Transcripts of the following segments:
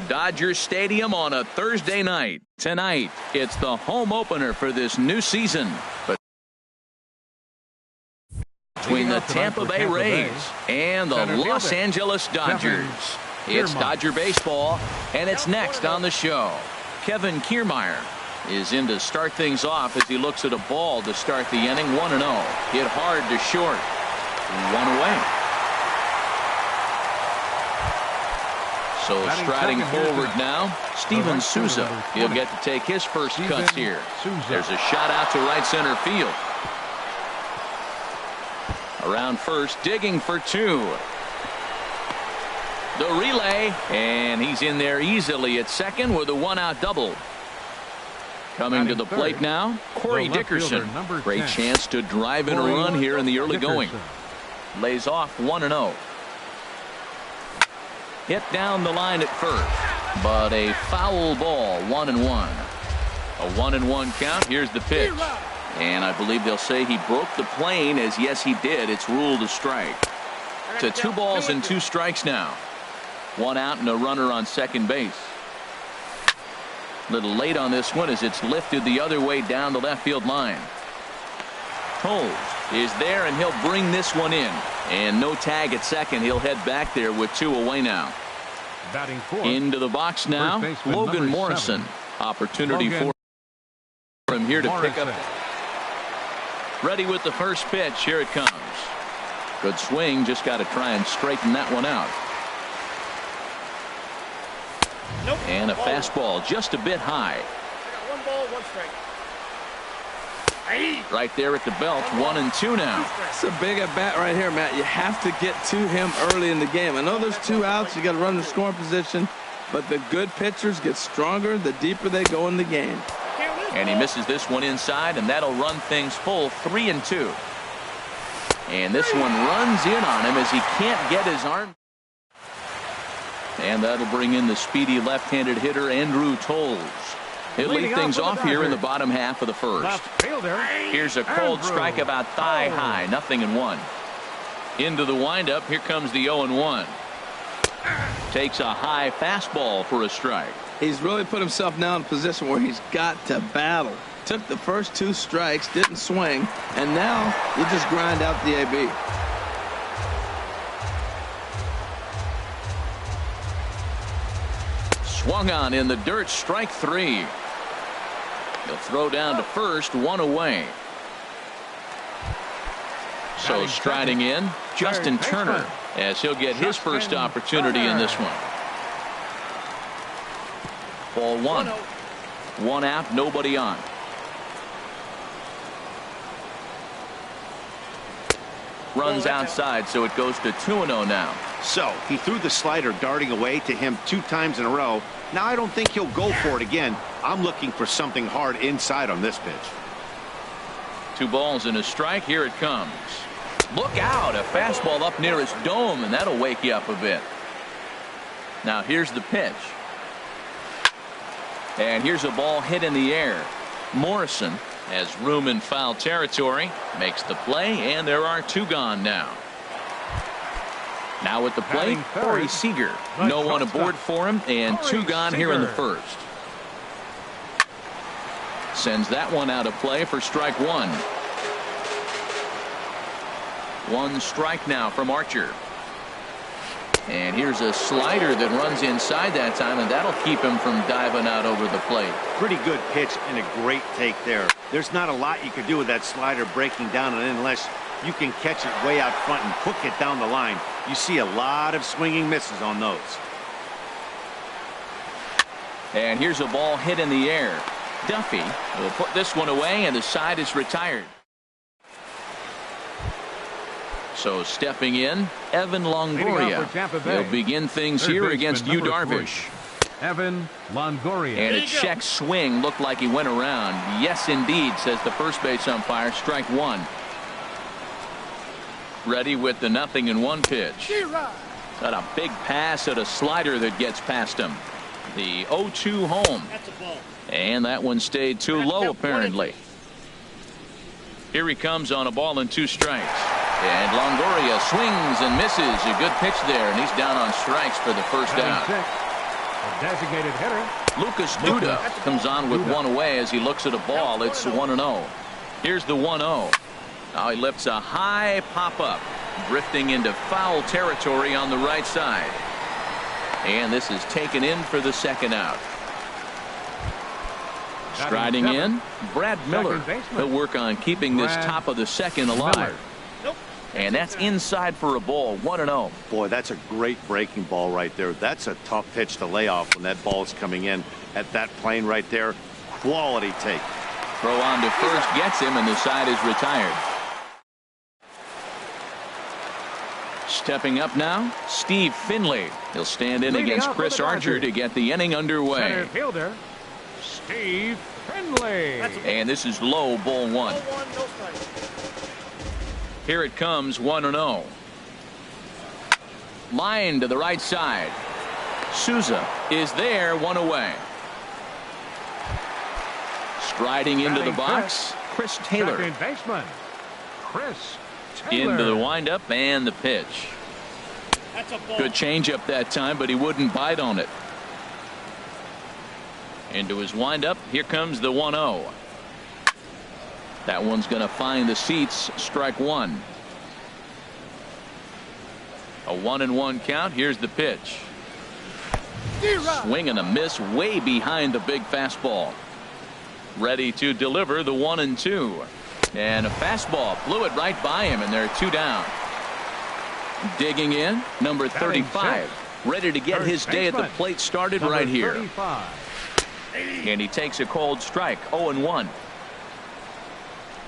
Dodger Stadium on a Thursday night. Tonight, it's the home opener for this new season. But between the Tampa Bay Rays and the Los Angeles Dodgers. It's Dodger baseball, and it's next on the show. Kevin Kiermaier is in to start things off as he looks at a ball to start the inning. 1-0. Hit hard to short. One away. So striding forward now, Steven Souza. He'll get to take his first cuts here. There's a shot out to right center field. Around first, digging for two. The relay, and he's in there easily at second with a one-out double. Coming to the plate now, Corey Dickerson. Great chance to drive in a run here in the early going. Lays off 1-0. Hit down the line at first, but a foul ball, 1-1. A 1-1 count. Here's the pitch. And I believe they'll say he broke the plane, as yes he did. It's ruled a strike. To 2 balls and 2 strikes now. 1 out and a runner on second base. Little late on this one as it's lifted the other way down the left field line. Toles is there and he'll bring this one in. And no tag at second. He'll head back there with 2 away now. Batting fourth, into the box now, Logan Morrison. Opportunity for him here to pick up. Ready with the first pitch. Here it comes. Good swing. Just got to try and straighten that one out. Nope. And a fastball just a bit high. 1 ball, 1 strike. Right there at the belt. 1-2 now. It's a big at bat right here, Matt. You have to get to him early in the game. I know there's 2 outs. You got to run the scoring position, but the good pitchers get stronger the deeper they go in the game. And he misses this one inside, and that'll run things full. 3-2. And this one runs in on him as he can't get his arm. And that'll bring in the speedy left-handed hitter Andrew Toles. He'll lead things off here in the bottom half of the first. Here's a cold strike about thigh high. 0-1. Into the windup. Here comes the 0-1. Takes a high fastball for a strike. He's really put himself now in a position where he's got to battle. Took the first 2 strikes, didn't swing, and now you just grind out the AB. Swung on in the dirt. Strike 3. He'll throw down to first. 1 away. So striding in, Justin Turner, as he'll get his first opportunity in this one. Ball 1. 1 out, nobody on. Runs outside, so it goes to 2-0 now. So he threw the slider darting away to him 2 times in a row. Now I don't think he'll go for it again. I'm looking for something hard inside on this pitch. 2 balls and a strike. Here it comes. Look out. A fastball up near his dome, and that'll wake you up a bit. Now here's the pitch. And here's a ball hit in the air. Morrison has room in foul territory. Makes the play, and there are 2 gone now. Now at the plate, Corey Seager. No one aboard for him, and 2 gone here in the first. Sends that one out of play for strike 1. 1 strike now from Archer. And here's a slider that runs inside that time, and that'll keep him from diving out over the plate. Pretty good pitch and a great take there. There's not a lot you could do with that slider breaking down and in unless you can catch it way out front and hook it down the line. You see a lot of swinging misses on those. And here's a ball hit in the air. Duffy will put this one away, and the side is retired. So stepping in, Evan Longoria. He'll begin things here against Yu Darvish. Evan Longoria. And a check swing looked like he went around. Yes, indeed, says the first base umpire. Strike 1. Ready with the 0-1 pitch. Got a big pass at a slider that gets past him. The 0-2 home. And that one stayed too low, apparently. Here he comes on a ball and 2 strikes. And Longoria swings and misses. A good pitch there, and he's down on strikes for the first out. The designated hitter. Lucas Duda comes on with one away as he looks at a ball. It's 1-0. Here's the 1-0. Now he lifts a high pop-up, drifting into foul territory on the right side. And this is taken in for the second out. Striding in, Brad Miller. He'll work on keeping this top of the second alive. And that's inside for a ball, 1-0. Boy, that's a great breaking ball right there. That's a tough pitch to lay off when that ball is coming in at that plane right there. Quality take. Throw on to first gets him, and the side is retired. Stepping up now, Steve Finley. He'll stand in against Chris Archer to get the inning underway. Center fielder, Steve Finley. And this is low, ball one. Here it comes, 1-0. Line to the right side. Souza is there, one away. Striding into the box, Chris Taylor. Second baseman, Chris Taylor. Into the windup and the pitch. Good changeup that time, but he wouldn't bite on it. Into his windup, here comes the 1-0. That one's going to find the seats, strike one. A 1-1 count. Here's the pitch. Swing and a miss way behind the big fastball. Ready to deliver the 1-2. And a fastball blew it right by him, and they're two down. Digging in, number 35. Ready to get his day at the plate started right here. And he takes a cold strike, 0-1.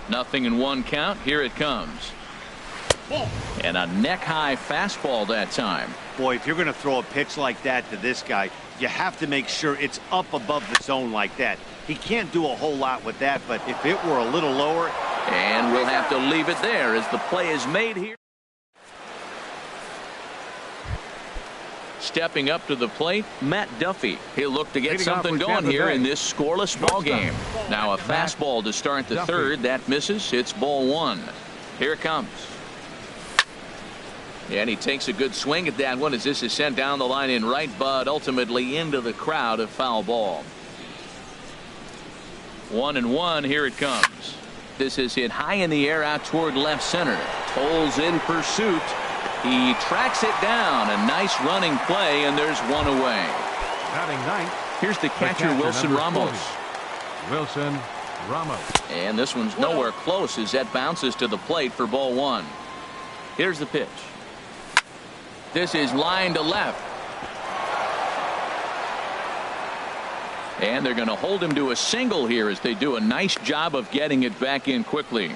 Nothing in one count. Here it comes. And a neck-high fastball that time. Boy, if you're going to throw a pitch like that to this guy, you have to make sure it's up above the zone like that. He can't do a whole lot with that, but if it were a little lower. And we'll have to leave it there as the play is made here. Stepping up to the plate, Matt Duffy. He'll look to get something going here in this scoreless ball game. Now a fastball to start the third. That misses. It's ball one. Here it comes. And he takes a good swing at that one as this is sent down the line in right, but ultimately into the crowd, a foul ball. 1-1. Here it comes. This is hit high in the air out toward left center. Toll's in pursuit. He tracks it down. A nice running play, and there's one away. Batting ninth. Here's the catcher, Wilson Ramos. 40. Wilson Ramos. And this one's nowhere close as that bounces to the plate for ball one. Here's the pitch. This is line to left. And they're going to hold him to a single here as they do a nice job of getting it back in quickly.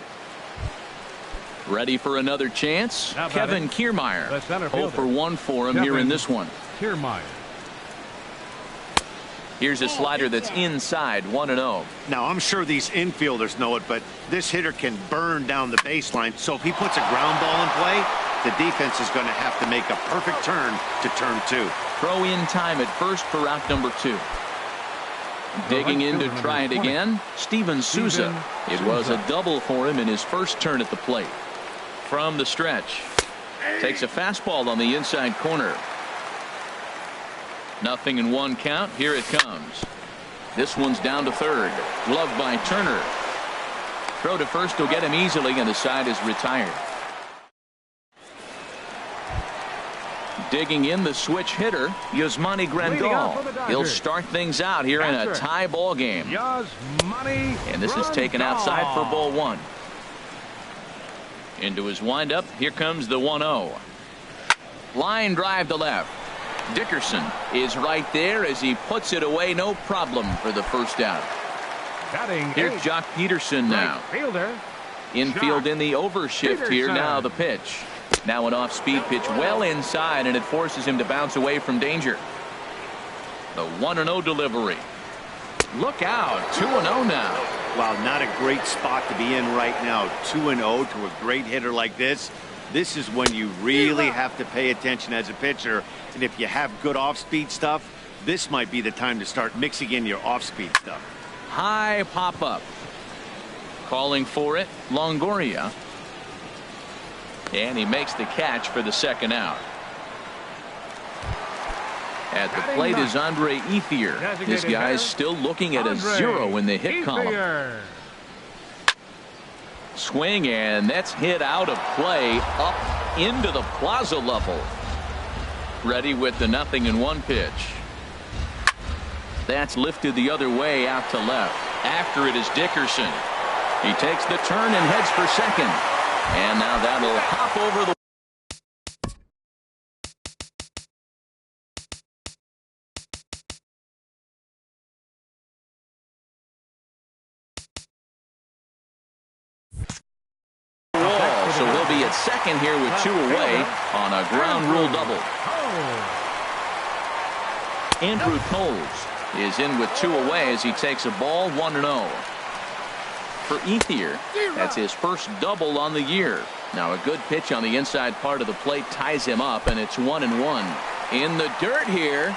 Ready for another chance? Kevin Kiermaier. 0 for 1 for him here in this one. Kiermaier. Here's a slider that's inside, 1-0. Now, I'm sure these infielders know it, but this hitter can burn down the baseline. So if he puts a ground ball in play, the defense is going to have to make a perfect turn to turn two. Throw in time at first for out number 2. Digging in to try it again, Steven Souza. It was a double for him in his first turn at the plate. From the stretch, takes a fastball on the inside corner. Nothing in one count. Here it comes. This one's down to third. Gloved by Turner. Throw to first will get him easily, and the side is retired. Digging in the switch hitter, Yasmani Grandal. He'll start things out here in a tie ball game. And this is taken outside for ball one. Into his windup, here comes the 1-0. Line drive to left. Dickerson is right there as he puts it away, no problem for the first out. Here's Jock Peterson now. Infield in the overshift here. Now the pitch. Now an off-speed pitch well inside, and it forces him to bounce away from danger. The 1-0 delivery. Look out, 2-0 now. Wow, not a great spot to be in right now. 2-0 to a great hitter like this. This is when you really have to pay attention as a pitcher. And if you have good off-speed stuff, this might be the time to start mixing in your off-speed stuff. High pop-up. Calling for it, Longoria. And he makes the catch for the second out. At the plate is Andre Ethier. This guy's still looking at a 0 in the hit column. Swing, and that's hit out of play up into the plaza level. Ready with the 0-1 pitch. That's lifted the other way out to left. After it is Dickerson. He takes the turn and heads for second. And now that'll hop over the wall. So he'll be at second here with 2 away on a ground rule double. Andrew Coles is in with 2 away as he takes a ball 1-0. For Ethier, that's his first double on the year. Now a good pitch on the inside part of the plate ties him up, and it's 1-1. In the dirt here.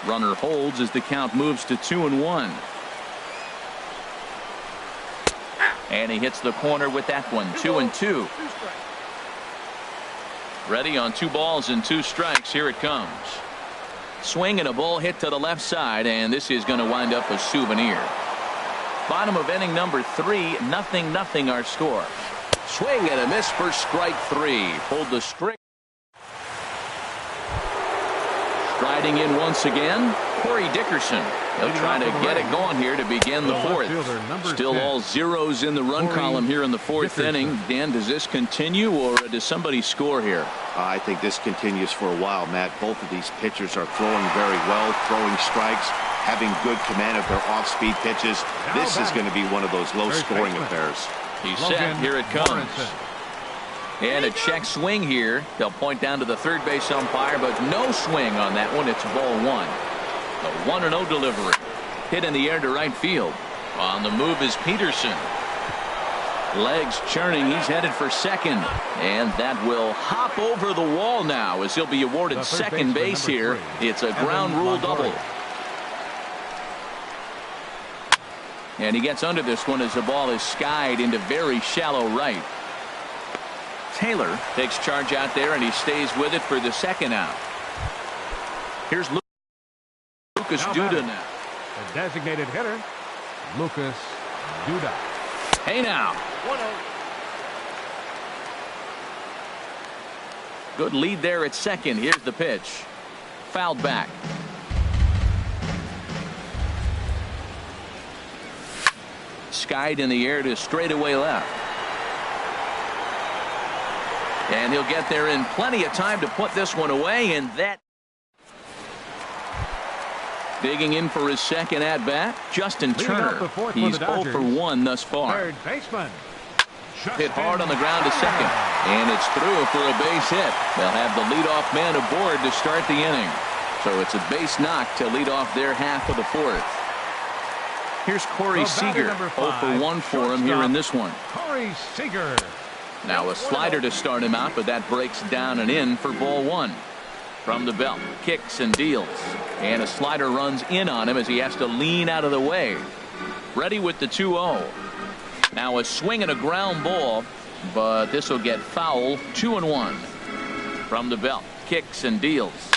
Runner holds as the count moves to 2-1. And he hits the corner with that one. 2-2. Ready on 2 balls and 2 strikes. Here it comes. Swing and a ball hit to the left side, and this is going to wind up a souvenir. Bottom of inning number 3, 0-0 our score. Swing and a miss for strike 3. Pulled the string. Striding in once again, Corey Dickerson. He'll try to get it going here to begin the 4th. Still all 0s in the run column here in the 4th inning. Dan, does this continue, or does somebody score here? I think this continues for a while, Matt. Both of these pitchers are throwing very well, throwing strikes, having good command of their off-speed pitches. This is going to be one of those low-scoring affairs. He's set. Here it comes. And a check swing here. They'll point down to the third base umpire, but no swing on that one. It's ball 1. The 1-0 delivery. Hit in the air to right field. On the move is Peterson. Legs churning. He's headed for second. And that will hop over the wall now as he'll be awarded second base here. It's a ground rule double. And he gets under this one as the ball is skied into very shallow right. Taylor takes charge out there, and he stays with it for the second out. Here's Lucas Duda now. The designated hitter, Lucas Duda. Hey now. 1-0. Good lead there at second. Here's the pitch. Fouled back. Skied in the air to straightaway left. And he'll get there in plenty of time to put this one away, and that. Digging in for his second at-bat, Justin Turner. He's 0 for 1 thus far. Third baseman. Hit hard on the ground to second, and it's through for a base hit. They'll have the leadoff man aboard to start the inning. So it's a base knock to lead off their half of the 4th. Here's Corey Seager. 0 for 1 for him here in this one. Corey Seager. Now a slider to start him out, but that breaks down and in for ball 1. From the belt, kicks and deals. And a slider runs in on him as he has to lean out of the way. Ready with the 2-0. Now a swing and a ground ball, but this will get foul. 2-1. From the belt, kicks and deals.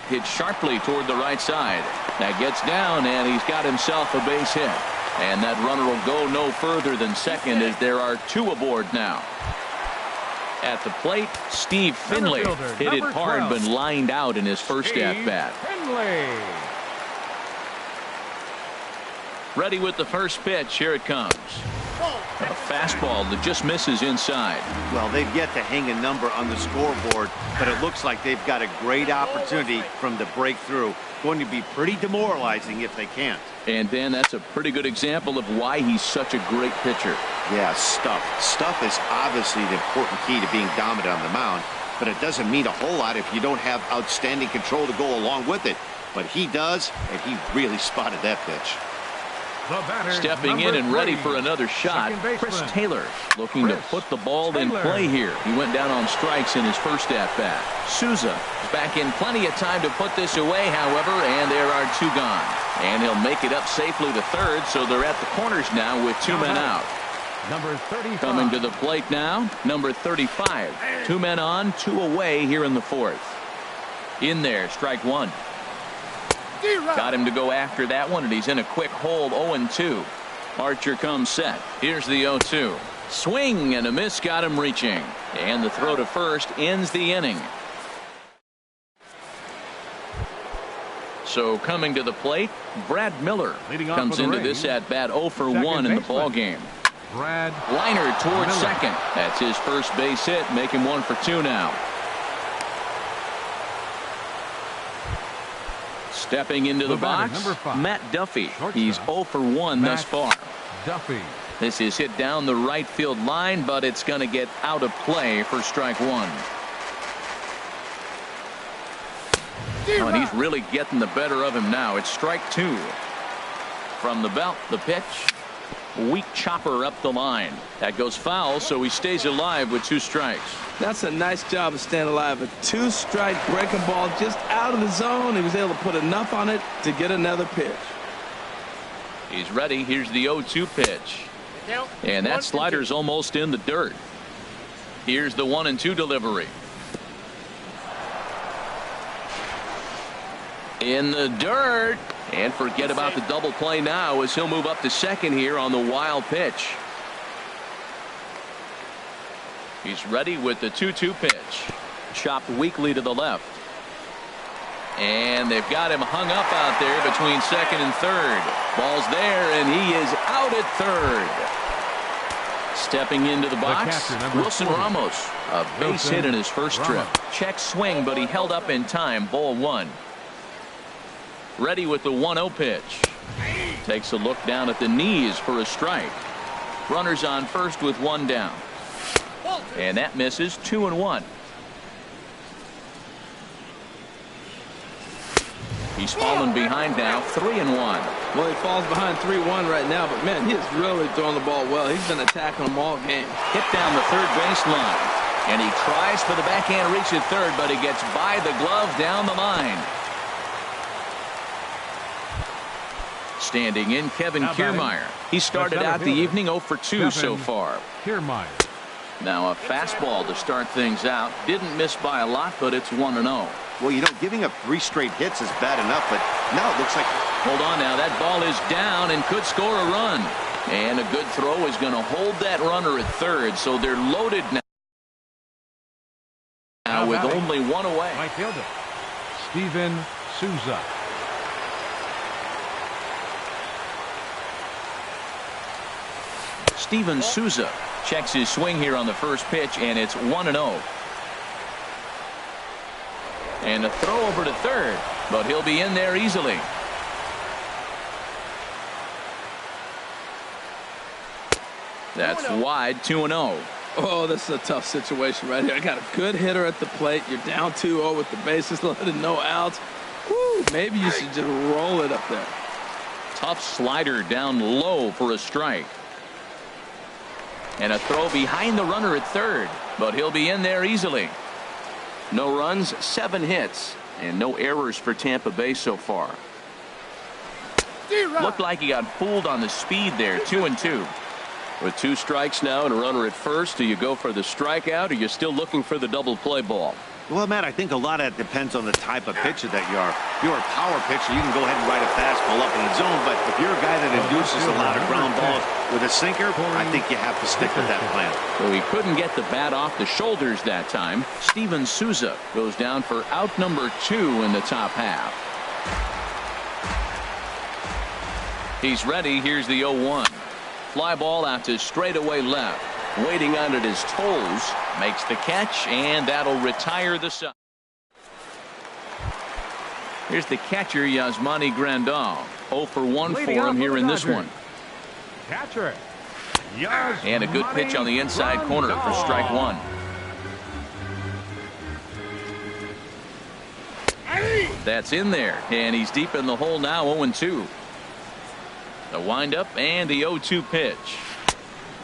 Hit sharply toward the right side. That gets down, and he's got himself a base hit. And that runner will go no further than second as there are 2 aboard now. At the plate, Steve Finley hit it hard but lined out in his first at-bat. Ready with the first pitch. Here it comes. A fastball that just misses inside. Well, they've yet to hang a number on the scoreboard, but it looks like they've got a great opportunity from the breakthrough. Going to be pretty demoralizing if they can't. And Dan, that's a pretty good example of why he's such a great pitcher. Yeah, stuff. Stuff is obviously the important key to being dominant on the mound, but it doesn't mean a whole lot if you don't have outstanding control to go along with it. But he does, and he really spotted that pitch. Stepping in and ready for another shot, Chris Taylor looking to put the ball in play here. He went down on strikes in his first at-bat. Souza is back in plenty of time to put this away, however, and there are 2 gone. And he'll make it up safely to third, so they're at the corners now with 2 men out. Number 35. Coming to the plate now, number 35. 2 men on, 2 away here in the 4th. In there, strike one. Got him to go after that one, and he's in a quick hold, 0-2. Archer comes set. Here's the 0-2. Swing and a miss, got him reaching. And the throw to first ends the inning. So coming to the plate, Brad Miller comes into this at bat 0 for 1 in the ball game. Brad Liner towards Miller. second. That's his first base hit, make him 1 for 2 now. Stepping into the batter, box, number 5. Matt Duffy. Shortstop. He's 0 for 1 thus Matt far. Duffy. This is hit down the right field line, but it's going to get out of play for strike one. Oh, and he's really getting the better of him now. It's strike 2. From the belt, the pitch. Weak chopper up the line. That goes foul, so he stays alive with 2 strikes. That's a nice job of staying alive. A 2-strike breaking ball just out of the zone. He was able to put enough on it to get another pitch. He's ready. Here's the 0-2 pitch. And that slider's almost in the dirt. Here's the 1-2 delivery. In the dirt. And forget about the double play now as he'll move up to second here on the wild pitch. He's ready with the 2-2 pitch. Chopped weakly to the left. And they've got him hung up out there between second and third. Ball's there, and he is out at third. Stepping into the box, Wilson 40. Ramos. A base hit in his first trip. Check swing, but he held up in time. Ball 1. Ready with the 1-0 pitch. Takes a look down at the knees for a strike. Runners on first with 1 down. And that misses. 2-1. He's fallen behind now. 3-1. Well, he falls behind 3-1 right now, but man, he is really throwing the ball well. He's been attacking them all game. Hit down the third base line. And he tries for the backhand reach at third, but he gets by the glove down the line. Standing in, Kevin Kiermaier. He started out the evening 0 for 2 so far. Kiermaier. Now a fastball to start things out. Didn't miss by a lot, but it's 1-0. Well, you know, giving up 3 straight hits is bad enough, but now it looks like... Hold on now. That ball is down and could score a run. And a good throw is going to hold that runner at third, so they're loaded now with only 1 away. Right fielder, Steven Souza. Steven Souza checks his swing here on the first pitch, and it's 1-0. And a throw over to third, but he'll be in there easily. That's wide. 2-0. Oh, this is a tough situation right here. I got a good hitter at the plate. You're down 2-0 with the bases loaded, no outs. Woo, maybe you should just roll it up there. Tough slider down low for a strike. And a throw behind the runner at third, but he'll be in there easily. No runs, 7 hits, and no errors for Tampa Bay so far. Looked like he got fooled on the speed there. 2-2. With 2 strikes now and a runner at first, do you go for the strikeout, or are you still looking for the double play ball? Well, Matt, I think a lot of that depends on the type of pitcher that you are. If you're a power pitcher, you can go ahead and ride a fastball up in the zone, but if you're a guy that induces a lot of ground balls with a sinker, I think you have to stick with that plan. So he couldn't get the bat off the shoulders that time. Steven Souza goes down for out number 2 in the top half. He's ready. Here's the 0-1. Fly ball out to straightaway left. Waiting on it his toes. Makes the catch, and that'll retire the side. Here's the catcher, Yasmani Grandal. 0 for 1 for him here in this one. Catcher. And a good pitch on the inside corner for strike 1. That's in there, and he's deep in the hole now. 0-2. The windup and the 0-2 pitch.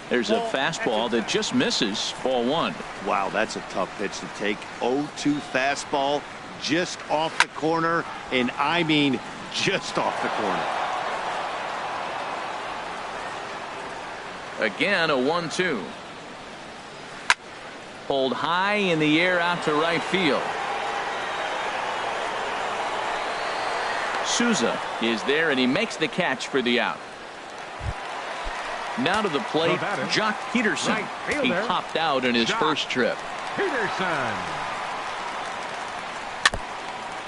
There's a fastball that just misses. Ball 1. Wow, that's a tough pitch to take. 0-2 fastball just off the corner, and I mean just off the corner. Again, a 1-2. Pulled high in the air out to right field. Souza is there, and he makes the catch for the out. Now to the plate, Jock Peterson. Right He popped out in his first trip. Peterson.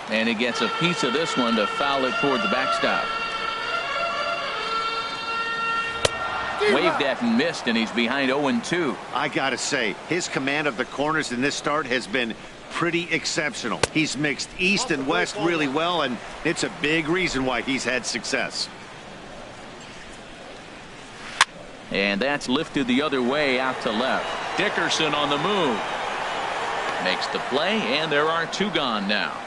And he gets a piece of this one to foul it toward the backstop. Waved at and missed, and he's behind 0-2. I gotta say, his command of the corners in this start has been pretty exceptional. He's mixed east and west really well, and it's a big reason why he's had success. And that's lifted the other way out to left. Dickerson on the move. Makes the play, and there are 2 gone now.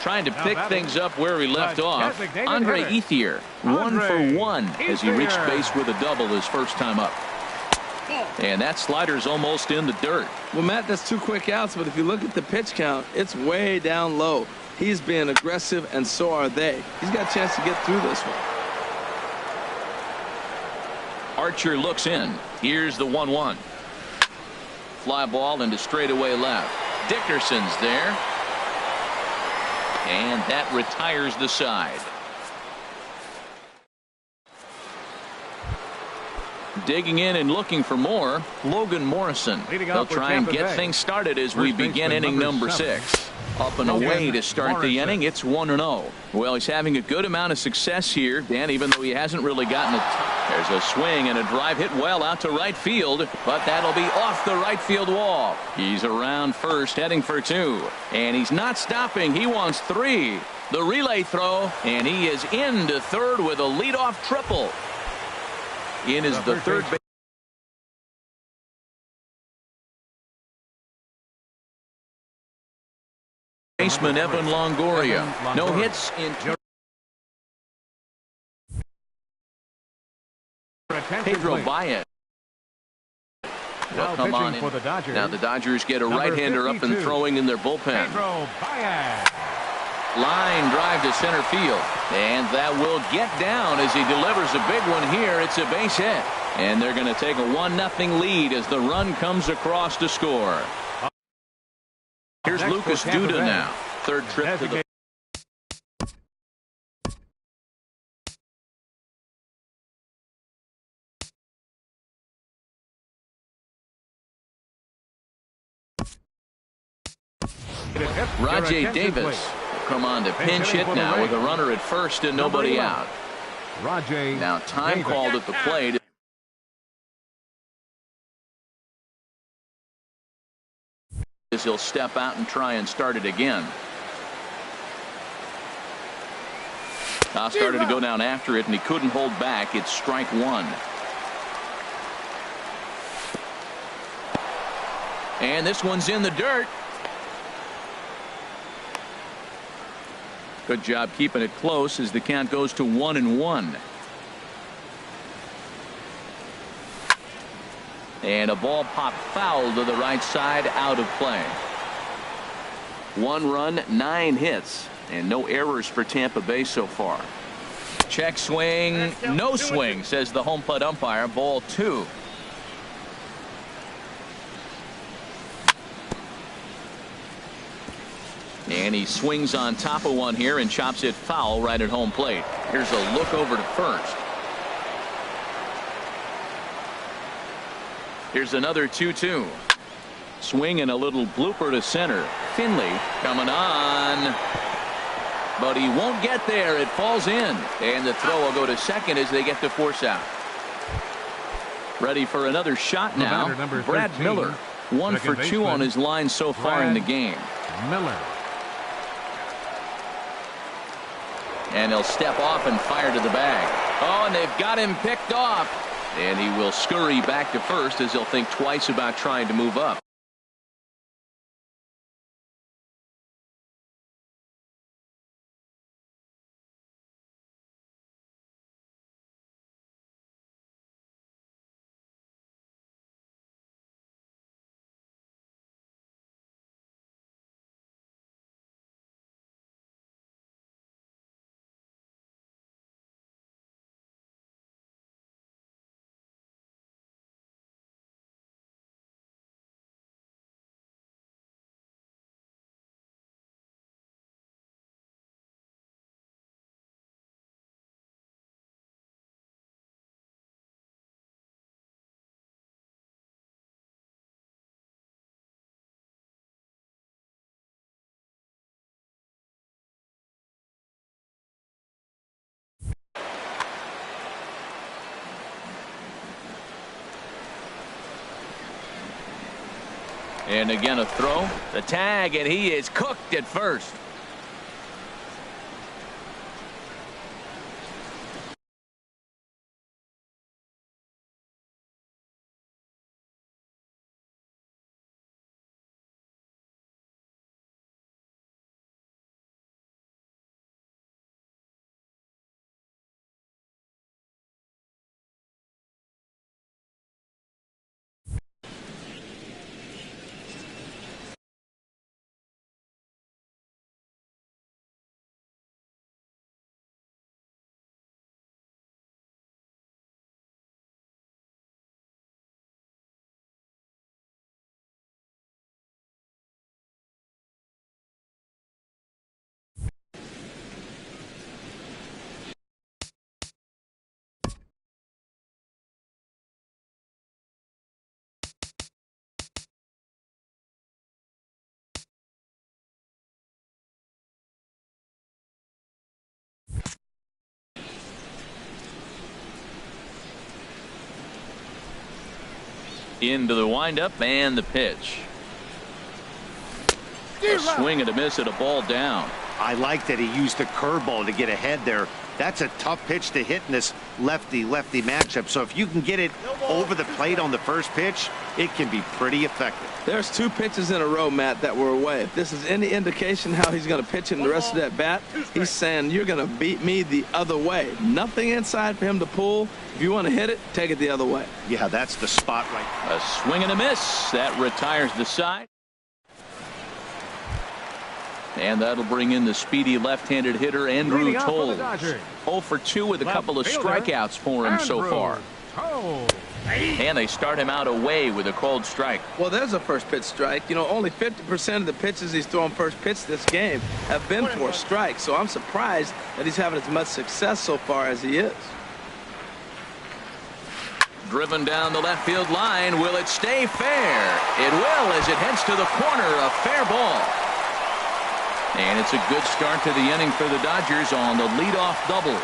Trying to pick things up where he left off. Andre Ethier, 1 for 1 as he reached base with a double his first time up. And that slider's almost in the dirt. Well, Matt, that's 2 quick outs, but if you look at the pitch count, it's way down low. He's being aggressive, and so are they. He's got a chance to get through this one. Archer looks in. Here's the 1-1. Fly ball into straightaway left. Dickerson's there. And that retires the side. Digging in and looking for more, Logan Morrison. They'll try and get things started as we begin inning number 6. Up and away to start the inning. It's 1-0. Well, he's having a good amount of success here, Dan, even though he hasn't really gotten it. There's a swing and a drive hit well out to right field, but that'll be off the right field wall. He's around first, heading for 2. And he's not stopping. He wants 3. The relay throw, and he is into third with a leadoff triple. In is the third base. Baseman Evan Longoria. No hits in Pedro Baez. Will come on in. Now the Dodgers get a right-hander up and throwing in their bullpen. Pedro Baez. Line drive to center field. And that will get down as he delivers a big one here. It's a base hit. And they're going to take a 1-0 lead as the run comes across to score. Here's Lucas Duda now. Third trip to the Rajay Davis will come on to pinch hit now with a runner at first and nobody out. Now time called at the plate. As he'll step out and try and start it again. Started to go down after it, and he couldn't hold back. It's strike 1. And this one's in the dirt. Good job keeping it close as the count goes to 1-1. And a ball popped foul to the right side, out of play. 1 run, 9 hits, and no errors for Tampa Bay so far. Check swing, no swing, says the home plate umpire. Ball 2. And he swings on top of one here and chops it foul right at home plate. Here's a look over to first. Here's another 2-2. Swing and a little blooper to center. Finley coming on. But he won't get there. It falls in. And the throw will go to second as they get the force out. Ready for another shot now. Brad Miller. 1 for 2 on his line so far in the game. Miller. And he'll step off and fire to the bag. Oh, and they've got him picked off. And he will scurry back to first as he'll think twice about trying to move up. And again a throw. The tag, and he is cooked at first. Into the windup and the pitch. A swing and a miss at a ball down. I like that he used the curveball to get ahead there. That's a tough pitch to hit in this lefty-lefty matchup. So if you can get it over the plate on the first pitch, it can be pretty effective. There's 2 pitches in a row, Matt, that were away. If this is any indication how he's going to pitch in the rest of that bat, he's saying you're going to beat me the other way. Nothing inside for him to pull. If you want to hit it, take it the other way. Yeah, that's the spot right. A swing and a miss. That retires the side. And that'll bring in the speedy left-handed hitter, Andrew Toles. 0 for 2 with a couple of strikeouts for him so far. And they start him out away with a called strike. Well, there's a first pitch strike. You know, only 50% of the pitches he's throwing first pitch this game have been for strikes. So I'm surprised that he's having as much success so far as he is. Driven down the left field line. Will it stay fair? It will, as it heads to the corner. A fair ball. And it's a good start to the inning for the Dodgers on the leadoff double.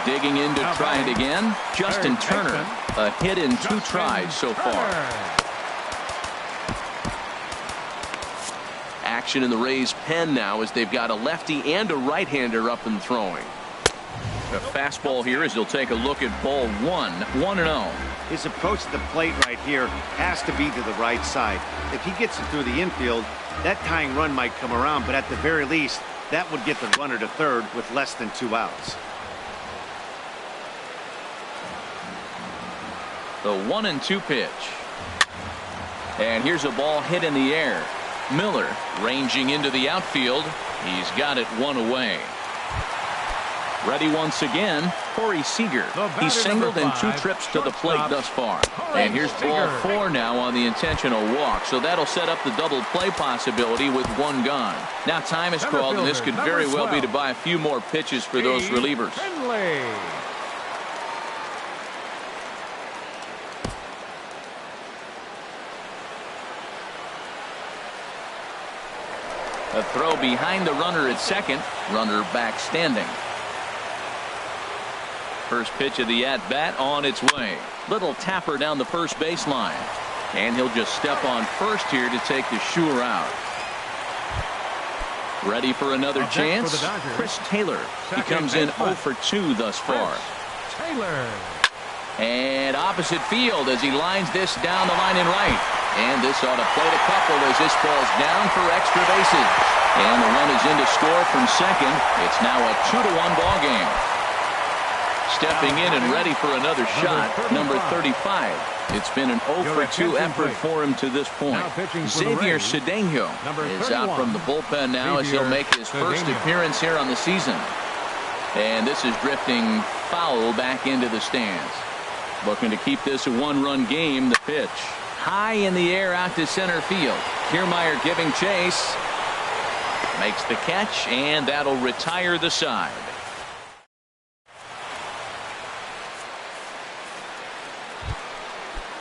Digging in to try it again, Justin Turner. A hit in 2 tries so far. Action in the Rays' pen now as they've got a lefty and a right-hander up and throwing. A fastball here as he'll take a look at ball 1. 1-0. His approach to the plate right here has to be to the right side. If he gets it through the infield, that tying run might come around, but at the very least, that would get the runner to third with less than 2 outs. The 1-2 pitch. And here's a ball hit in the air. Miller ranging into the outfield. He's got it 1 away. Ready once again, Corey Seager. He's singled in 2 trips to the plate thus far. And here's ball 4 now on the intentional walk. So that'll set up the double play possibility with 1 gone. Now time is called, and this could very well be to buy a few more pitches for those relievers. A throw behind the runner at second. Runner back standing. First pitch of the at-bat on its way. Little tapper down the first baseline. And he'll just step on first here to take the sure out. Ready for another chance? Chris Taylor. He comes in 0 for 2 thus far. And opposite field as he lines this down the line in right. And this ought to plate a couple as this ball's down for extra bases. And the run is in to score from second. It's now a 2-1 ball game. Stepping in and ready for another shot, number 35. It's been an 0 for 2 effort for him to this point. Xavier Cedeno is out from the bullpen now as he'll make his first appearance here on the season. And this is drifting foul back into the stands. Looking to keep this a 1-run game. The pitch. High in the air out to center field. Kiermaier giving chase. Makes the catch, and that'll retire the side.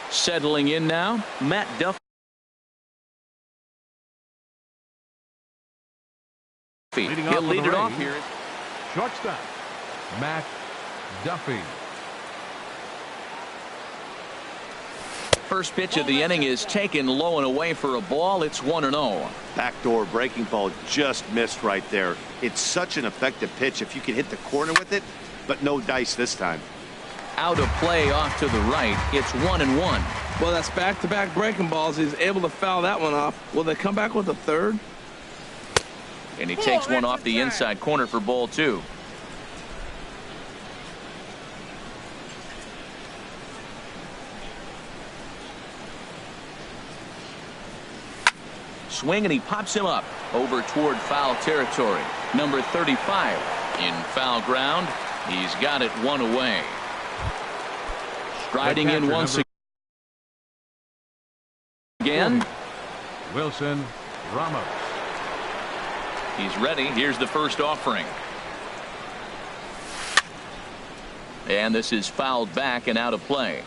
Settling in now, Matt Duffy. He'll lead it off here. Shortstop, Matt Duffy. First pitch of the inning is taken low and away for a ball. It's 1-0. Backdoor breaking ball just missed right there. It's such an effective pitch if you can hit the corner with it, but no dice this time. Out of play off to the right. It's 1-1. Well, that's back-to-back breaking balls. He's able to foul that one off. Will they come back with a third? And he takes one off the inside corner for ball 2. Swing, and he pops him up over toward foul territory. Number 35 in foul ground. He's got it one away. Striding in once again. Wilson Ramos. He's ready. Here's the first offering. And this is fouled back and out of play.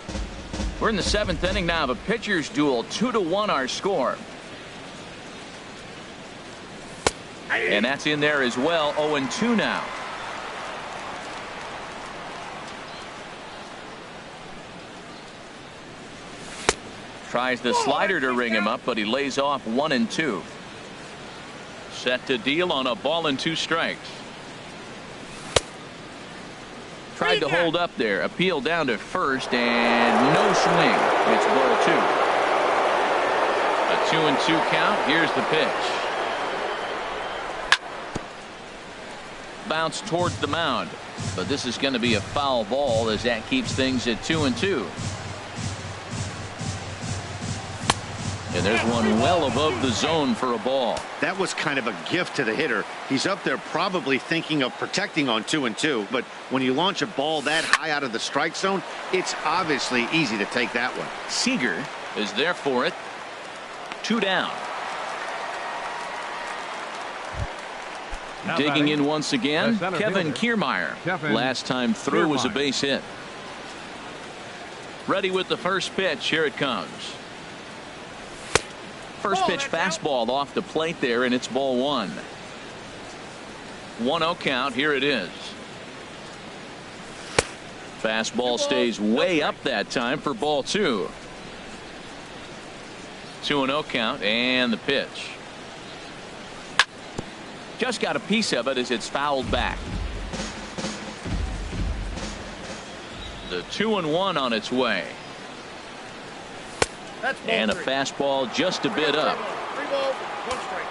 We're in the 7th inning now of a pitcher's duel. 2-1 our score. And that's in there as well. 0-2 now. Tries the slider to ring him up, but he lays off 1-2. Set to deal on a ball and 2 strikes. Tried to hold up there. Appeal down to first, and no swing. It's ball 2. A 2-2 count. Here's the pitch. Bounce towards the mound, but this is going to be a foul ball as that keeps things at 2-2. And there's one well above the zone for a ball. That was kind of a gift to the hitter. He's up there probably thinking of protecting on 2-2, but when you launch a ball that high out of the strike zone, it's obviously easy to take that one. Seager is there for it. 2 down. Digging in once again, Kevin Kiermaier. Last time through was a base hit. Ready with the first pitch. Here it comes. First pitch fastball off the plate there, and it's ball 1. 1-0 count. Here it is. Fastball stays way up that time for ball 2. 2-0 count, and the pitch. Just got a piece of it as it's fouled back. The 2-1 on its way. And a fastball just a bit up. 3 balls, 1 strike.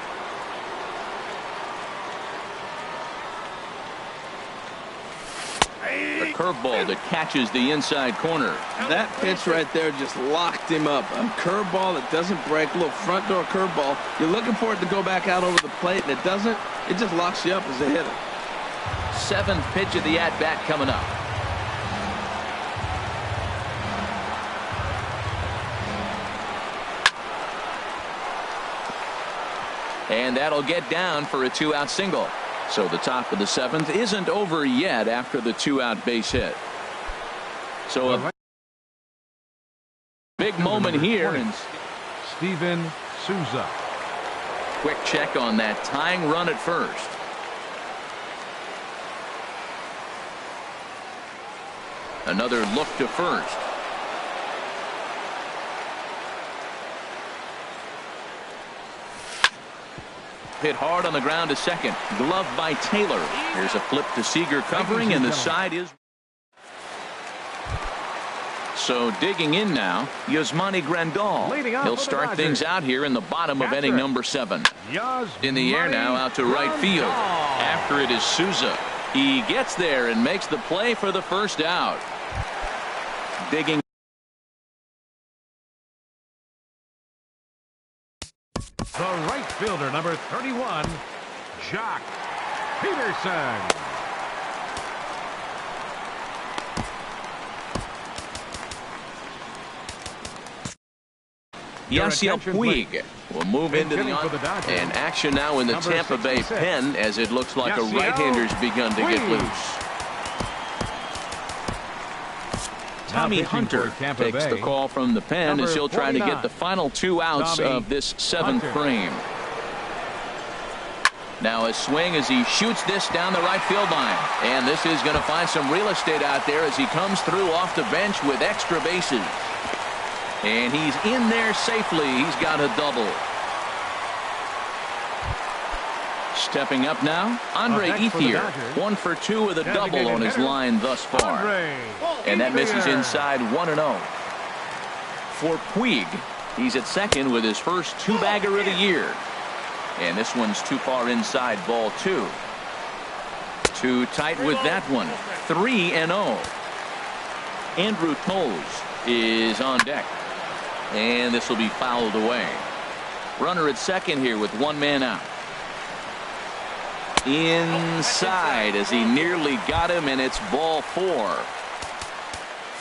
A curveball that catches the inside corner. That pitch right there just locked him up. A curveball that doesn't break, a little front door curveball. You're looking for it to go back out over the plate, and it doesn't. It just locks you up as a hitter. 7th pitch of the at-bat coming up. And that'll get down for a 2-out single. So the top of the 7th isn't over yet after the 2-out base hit. So a big moment here. And Steven Souza. quick check on that tying run at first. Another look to first. Hit hard on the ground to second. Glove by Taylor. Here's a flip to Seager covering, and the side is. So digging in now, Yasmani Grandal. He'll start things out here in the bottom of inning number 7. In the air now out to right field. After it is Souza. He gets there and makes the play for the first out. Digging. The right fielder, number 31, Jock Peterson. Yasiel Puig will move into the and action now in the Tampa Bay pen as it looks like a right-hander's begun to get loose. Tommy Hunter takes the call from the pen as he'll try to get the final 2 outs of this 7th frame. Now a swing as he shoots this down the right field line, and this is going to find some real estate out there as he comes through off the bench with extra bases. And he's in there safely. He's got a double. Stepping up now, Andre Ethier, 1 for 2 with a double on his line thus far. And that misses inside 1-0. For Puig, he's at second with his first two-bagger of the year. And this one's too far inside, ball 2. Too tight with that one, 3-0. Andrew Toles is on deck. And this will be fouled away. Runner at second here with one man out. Inside as he nearly got him, and it's ball 4.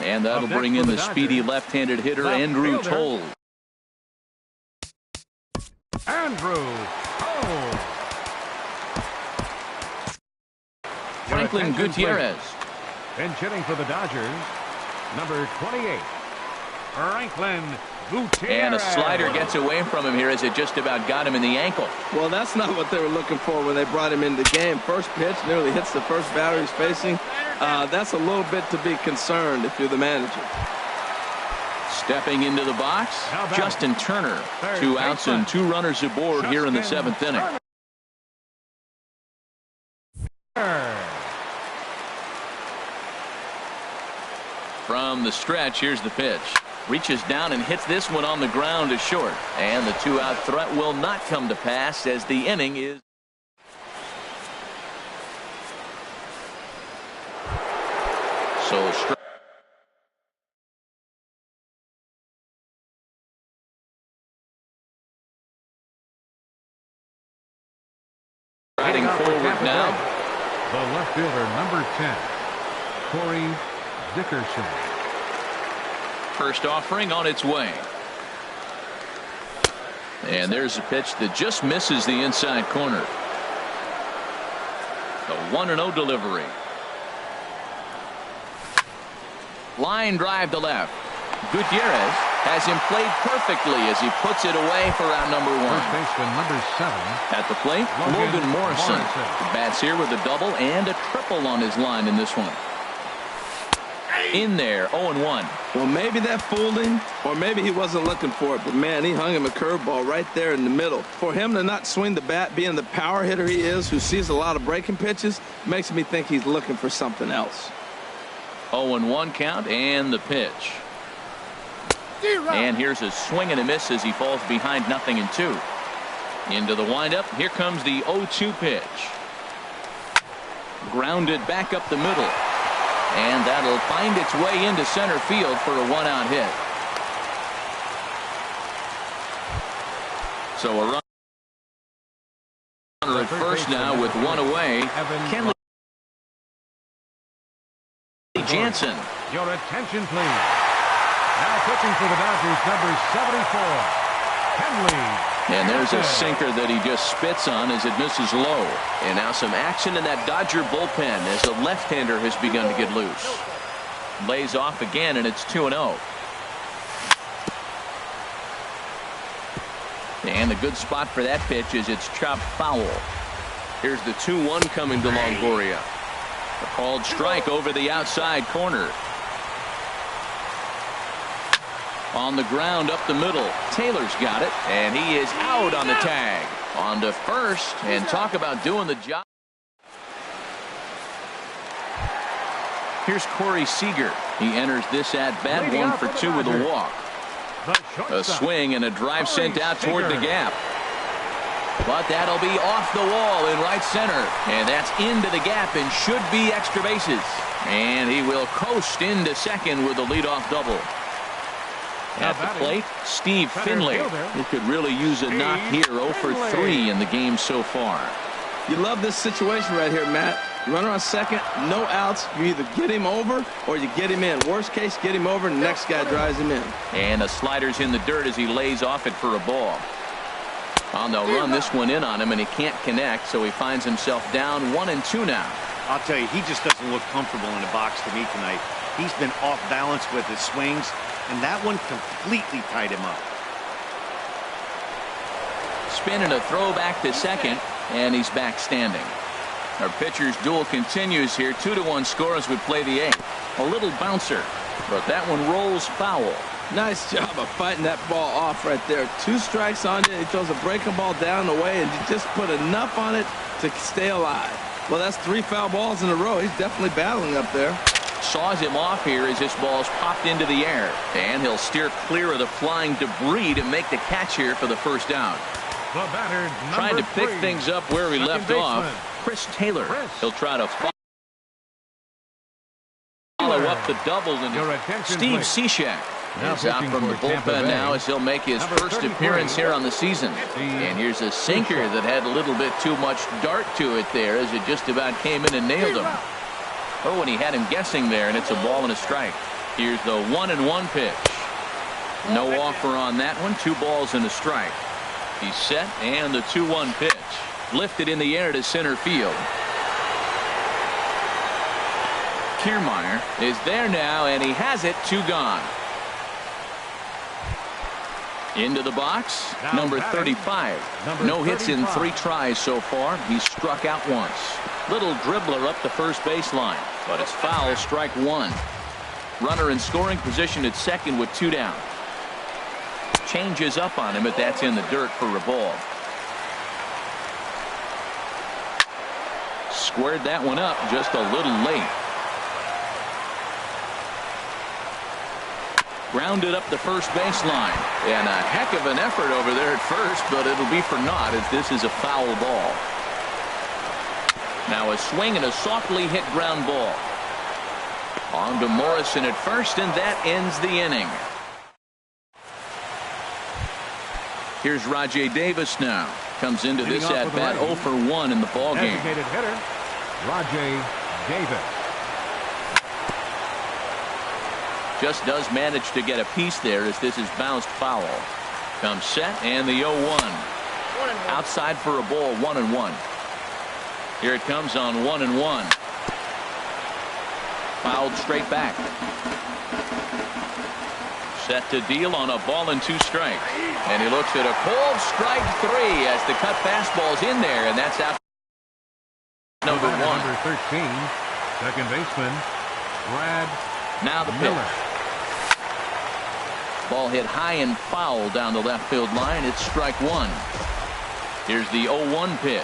And that'll bring in the speedy left-handed hitter, Andrew Toles. Andrew Toles. Franklin Gutierrez. Pinch hitting for the Dodgers, number 28, Franklin Gutierrez. And a slider gets away from him here as it just about got him in the ankle. Well, that's not what they were looking for when they brought him into the game. First pitch nearly hits the first batter he's facing. That's a little bit to be concerned if you're the manager. Stepping into the box, Justin Turner. 2 outs and 2 runners aboard here in the 7th inning. From the stretch, here's the pitch. Reaches down and hits this one on the ground to short. And the 2-out threat will not come to pass as the inning is. So riding forward now. The left fielder, number 10, Corey Dickerson. First offering on its way. And there's a pitch that just misses the inside corner. The 1-0 delivery. Line drive to left. Gutierrez has him played perfectly as he puts it away for out number 1. First baseman, number 7. At the plate, Logan Morrison. Bats here with a double and a triple on his line in this one. In there, 0-1. Well, maybe that fooled him, or maybe he wasn't looking for it. But, man, he hung him a curveball right there in the middle. For him to not swing the bat, being the power hitter he is, who sees a lot of breaking pitches, makes me think he's looking for something else. 0-1 count and the pitch. And here's a swing and a miss as he falls behind 0-2. Into the windup. Here comes the 0-2 pitch. Grounded back up the middle. And that'll find its way into center field for a 1-out hit. So a runner at first now with 1 away. Kenley Jansen. Your attention, please. Now pitching for the Dodgers, number 74, Kenley. And there's a sinker that he just spits on as it misses low. And now some action in that Dodger bullpen as a left-hander has begun to get loose. Lays off again, and it's 2-0. And the good spot for that pitch is it's chopped foul. Here's the 2-1 coming to Longoria. A called strike over the outside corner. On the ground up the middle. Taylor's got it, and he is out on the tag. On to first, and talk about doing the job. Here's Corey Seager. He enters this at-bat 1 for 2 with a walk. A swing and a drive sent out toward the gap. But that'll be off the wall in right center. And that's into the gap and should be extra bases. And he will coast into second with a leadoff double. At the plate, Steve Finley. He could really use a knock here. 0 for 3 in the game so far. You love this situation right here, Matt. Runner on second, no outs. You either get him over or you get him in. Worst case, get him over and the next guy drives him in. And the slider's in the dirt as he lays off it for a ball. Oh, they'll run this one in on him, and he can't connect, so he finds himself down 1-2 now. I'll tell you, he just doesn't look comfortable in the box to me tonight. He's been off balance with his swings, and that one completely tied him up. Spin and a throw back to second, and he's back standing. Our pitcher's duel continues here. 2-1 score as we play the 8th. A little bouncer, but that one rolls foul. Nice job of fighting that ball off right there. 2 strikes on it. He throws a breaking ball down the way, and you just put enough on it to stay alive. Well, that's 3 foul balls in a row. He's definitely battling up there. Saws him off here as this ball's popped into the air. And he'll steer clear of the flying debris to make the catch here for the first down. The batter, Trying to pick 3, things up where he left second off. baseman. Chris Taylor. Chris. He'll try to follow up the doubles. And Your attention, Steve please. Cishek Now is out pitching from the for Tampa bullpen Bay, now as he'll make his number first 33, appearance here on the season. Steve And here's a sinker that had a little bit too much dart to it there as it just about came in and nailed him. Oh, and he had him guessing there, and it's a ball and a strike. Here's the 1-1 pitch. No offer on that one. 2 balls and a strike. He's set, and the 2-1 pitch. Lifted in the air to center field. Kiermaier is there now, and he has it. 2 gone. Into the box, Now number batting, 35. number No hits in 3 35. tries so far. He's struck out once. Little dribbler up the first baseline, but it's foul, strike 1. Runner in scoring position at second with 2 down. Changes up on him, but that's in the dirt for a ball. Squared that one up just a little late. Grounded up the first baseline, and a heck of an effort over there at first, but it'll be for naught as this is a foul ball. Now a swing and a softly hit ground ball. On to Morrison at first, and that ends the inning. Here's Rajay Davis now. Comes into Leading this off at with the bat righty. 0 for 1 in the ball game. Designated hitter, Rajay Davis. Just does manage to get a piece there as this is bounced foul. Comes set, and the 0-1. 1-1. Outside for a ball, 1-1. Here it comes on 1-1. Fouled straight back. Set to deal on a ball and 2 strikes. And he looks at a cold strike 3 as the cut fastball's in there, and that's out. Number 1. Number 13, second baseman, Brad Now the Miller. pitch. Ball hit high and foul down the left field line. It's strike 1. Here's the 0-1 pitch.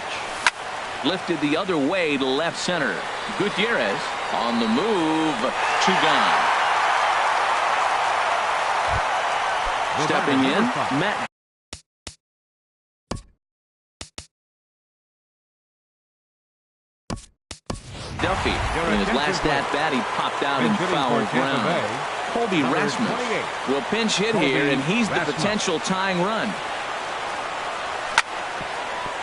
Lifted the other way to left center. Gutierrez on the move. 2 gone. Stepping in, Matt Duffy. In his last at-bat, he popped out in foul ground. Colby Number Rasmus 28. will pinch hit Colby here, and he's the Rasmus. potential tying run.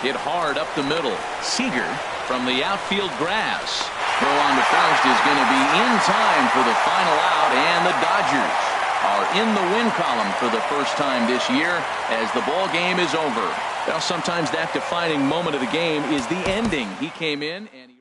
Hit hard up the middle. Seager from the outfield grass. Throw on to first is going to be in time for the final out, and the Dodgers are in the win column for the first time this year as the ball game is over. Well, sometimes that defining moment of the game is the ending. He came in and he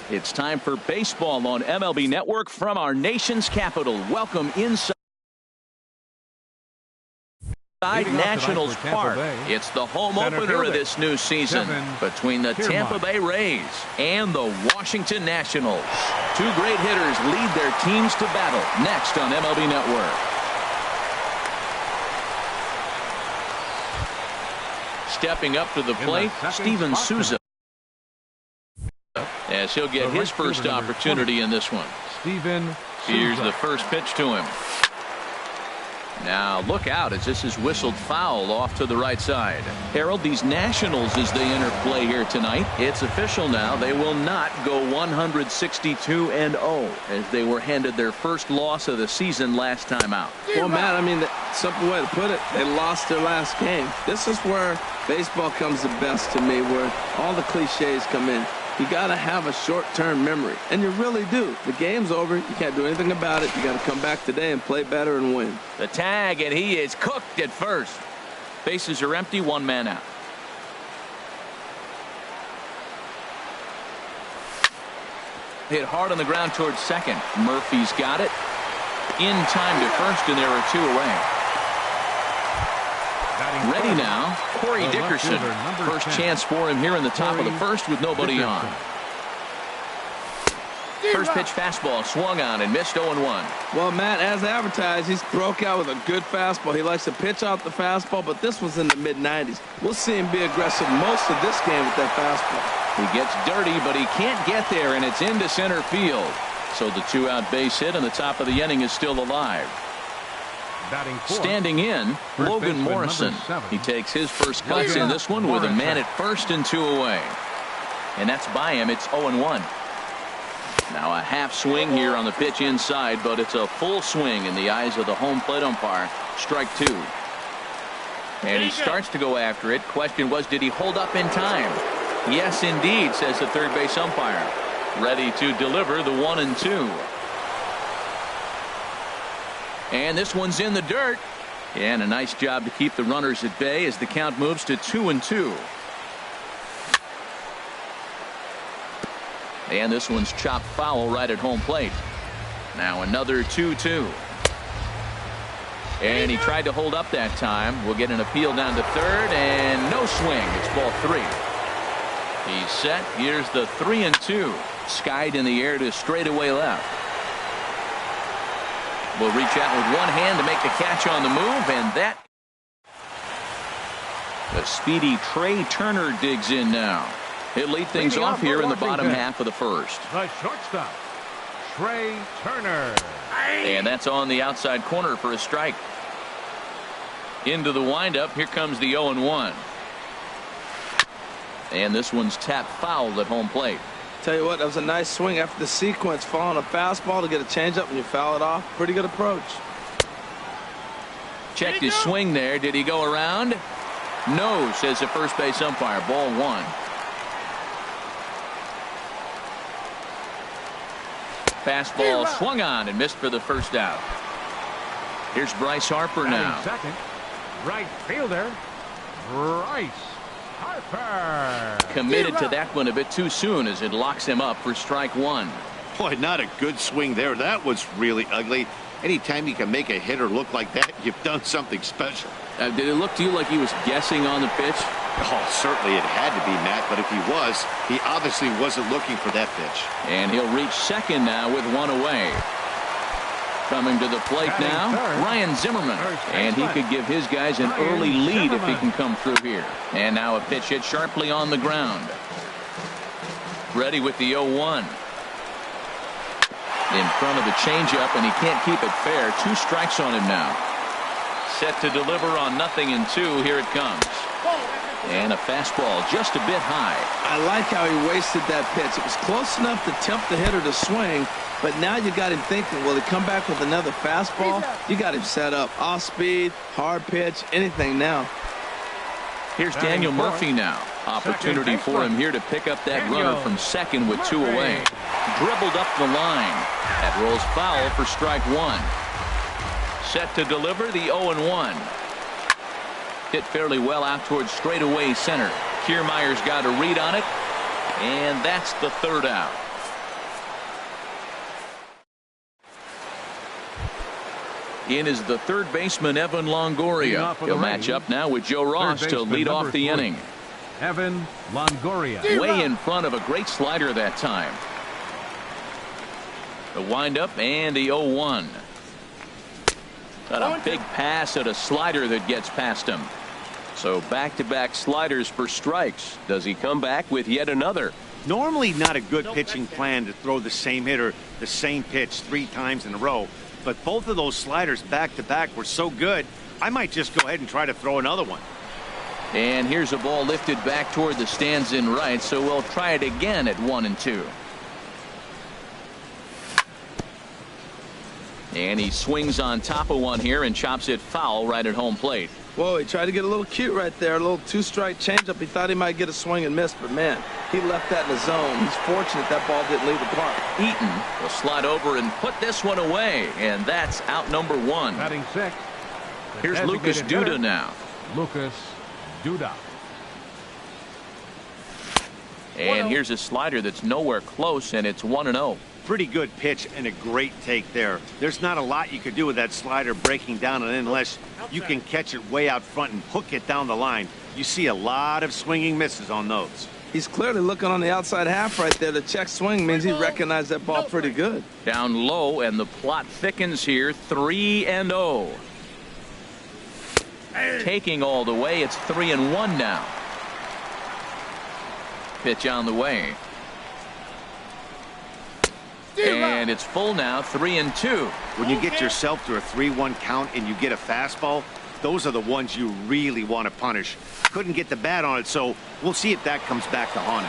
It's time for baseball on MLB Network from our nation's capital. Welcome inside Nationals Park. It's the home opener of this new season between the Tampa Bay Rays and the Washington Nationals. Two great hitters lead their teams to battle next on MLB Network. Stepping up to the plate, Steven Souza, as he'll get his first opportunity in this one. Here's the first pitch to him. Now look out as this is whistled foul off to the right side. Harold, these Nationals, as they enter play here tonight, it's official now. They will not go 162-0 as they were handed their first loss of the season last time out. Well, Matt, I mean, the simple way to put it, they lost their last game. This is where baseball comes the best to me, where all the cliches come in. You got to have a short-term memory, and you really do. The game's over. You can't do anything about it. You got to come back today and play better and win. The tag, and he is cooked at first. Bases are empty, one man out. Hit hard on the ground towards second. Murphy's got it. In time to first, and there are two away. Ready now, Corey Dickerson. First chance for him here in the top of the first with nobody on. First pitch fastball swung on and missed 0-1. Well, Matt, as advertised, he's broke out with a good fastball. He likes to pitch out the fastball, but this was in the mid-90s. We'll see him be aggressive most of this game with that fastball. He gets dirty, but he can't get there, and it's into center field. So the two-out base hit, and the top of the inning is still alive. Standing in, Logan Morrison. He takes his first cuts in this one with a man at first and two away. And that's by him. It's 0-1. Now a half swing here on the pitch inside, but it's a full swing in the eyes of the home plate umpire. Strike two. And he starts to go after it. Question was, did he hold up in time? Yes, indeed, says the third base umpire. Ready to deliver the 1-2. And this one's in the dirt. And a nice job to keep the runners at bay as the count moves to 2-2. And this one's chopped foul right at home plate. Now another 2-2. And he tried to hold up that time. We'll get an appeal down to third, and no swing. It's ball three. He's set. Here's the 3-2. Skied in the air to straightaway left. Will reach out with one hand to make the catch on the move, and that. The speedy Trey Turner digs in now. He'll lead things off here in the bottom half of the first. The shortstop, Trey Turner. And that's on the outside corner for a strike. Into the windup. Here comes the 0-1. And this one's tapped foul at home plate. Tell you what, that was a nice swing after the sequence, following a fastball to get a changeup and you foul it off. Pretty good approach. Checked his swing there. Did he go around? No, says the first base umpire. Ball one. Fastball swung on and missed for the first out. Here's Bryce Harper now. Second, right fielder, Bryce Harper. Committed to that one a bit too soon as it locks him up for strike one. Boy, not a good swing there. That was really ugly. Anytime you can make a hitter look like that, you've done something special. Did it look to you like he was guessing on the pitch? Oh, certainly it had to be, Matt, but if he was, he obviously wasn't looking for that pitch. And he'll reach second now with one away. Coming to the plate now, Ryan Zimmerman. And he could give his guys an early lead if he can come through here. And now a pitch hit sharply on the ground. Ready with the 0-1. In front of the changeup, and he can't keep it fair. Two strikes on him now. Set to deliver on 0-2. Here it comes. And a fastball just a bit high. I like how he wasted that pitch. It was close enough to tempt the hitter to swing, but now you got him thinking, will he come back with another fastball? You got him set up. Off speed, hard pitch, anything now. Here's Daniel Murphy now. Opportunity for him here to pick up that runner from second with two away. Dribbled up the line. That rolls foul for strike one. Set to deliver the 0-1. Hit fairly well out towards straightaway center. Kiermaier's got a read on it, and that's the third out. In is the third baseman, Evan Longoria. He'll match up now with Joe Ross to lead off the inning. Evan Longoria. Way in front of a great slider that time. The windup and the 0-1. Got a big pass at a slider that gets past him. So back-to-back sliders for strikes. Does he come back with yet another? Normally not a good pitching plan to throw the same hitter the same pitch 3 times in a row. But both of those sliders back-to-back were so good, I might just go ahead and try to throw another one. And here's a ball lifted back toward the stands in right, so we'll try it again at 1-2. And he swings on top of one here and chops it foul right at home plate. Whoa, he tried to get a little cute right there. A little 2-strike changeup. He thought he might get a swing and miss, but man, he left that in the zone. He's fortunate that ball didn't leave the park. Eaton will slide over and put this one away, and that's out number 1. Batting 6. Here's Lucas Duda now. Lucas Duda. And here's a slider that's nowhere close, and it's 1-0. Pretty good pitch and a great take there. There's not a lot you could do with that slider breaking down and in unless you can catch it way out front and hook it down the line. You see a lot of swinging misses on those. He's clearly looking on the outside half right there. The check swing means he recognized that ball pretty good. Down low, and the plot thickens here. 3-0. Taking all the way. It's 3-1 now. Pitch on the way. And it's full now, 3-2. When you get yourself to a 3-1 count and you get a fastball, those are the ones you really want to punish. Couldn't get the bat on it, so we'll see if that comes back to haunt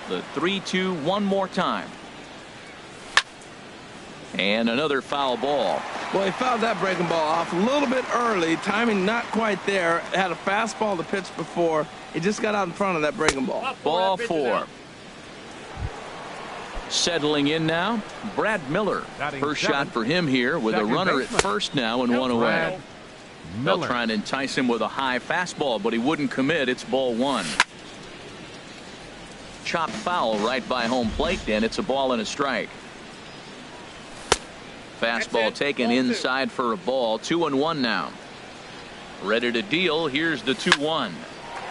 him. The 3-2 one more time. And another foul ball. Well, he fouled that breaking ball off a little bit early. Timing not quite there. Had a fastball to pitch before. He just got out in front of that breaking ball. Ball 4. Settling in now, Brad Miller. First shot for him here with a runner at first now and one away. They'll try and entice him with a high fastball, but he wouldn't commit. It's ball 1. Chop foul right by home plate, and it's a ball and a strike. Fastball taken inside for a ball. 2-1 now. Ready to deal. Here's the 2-1.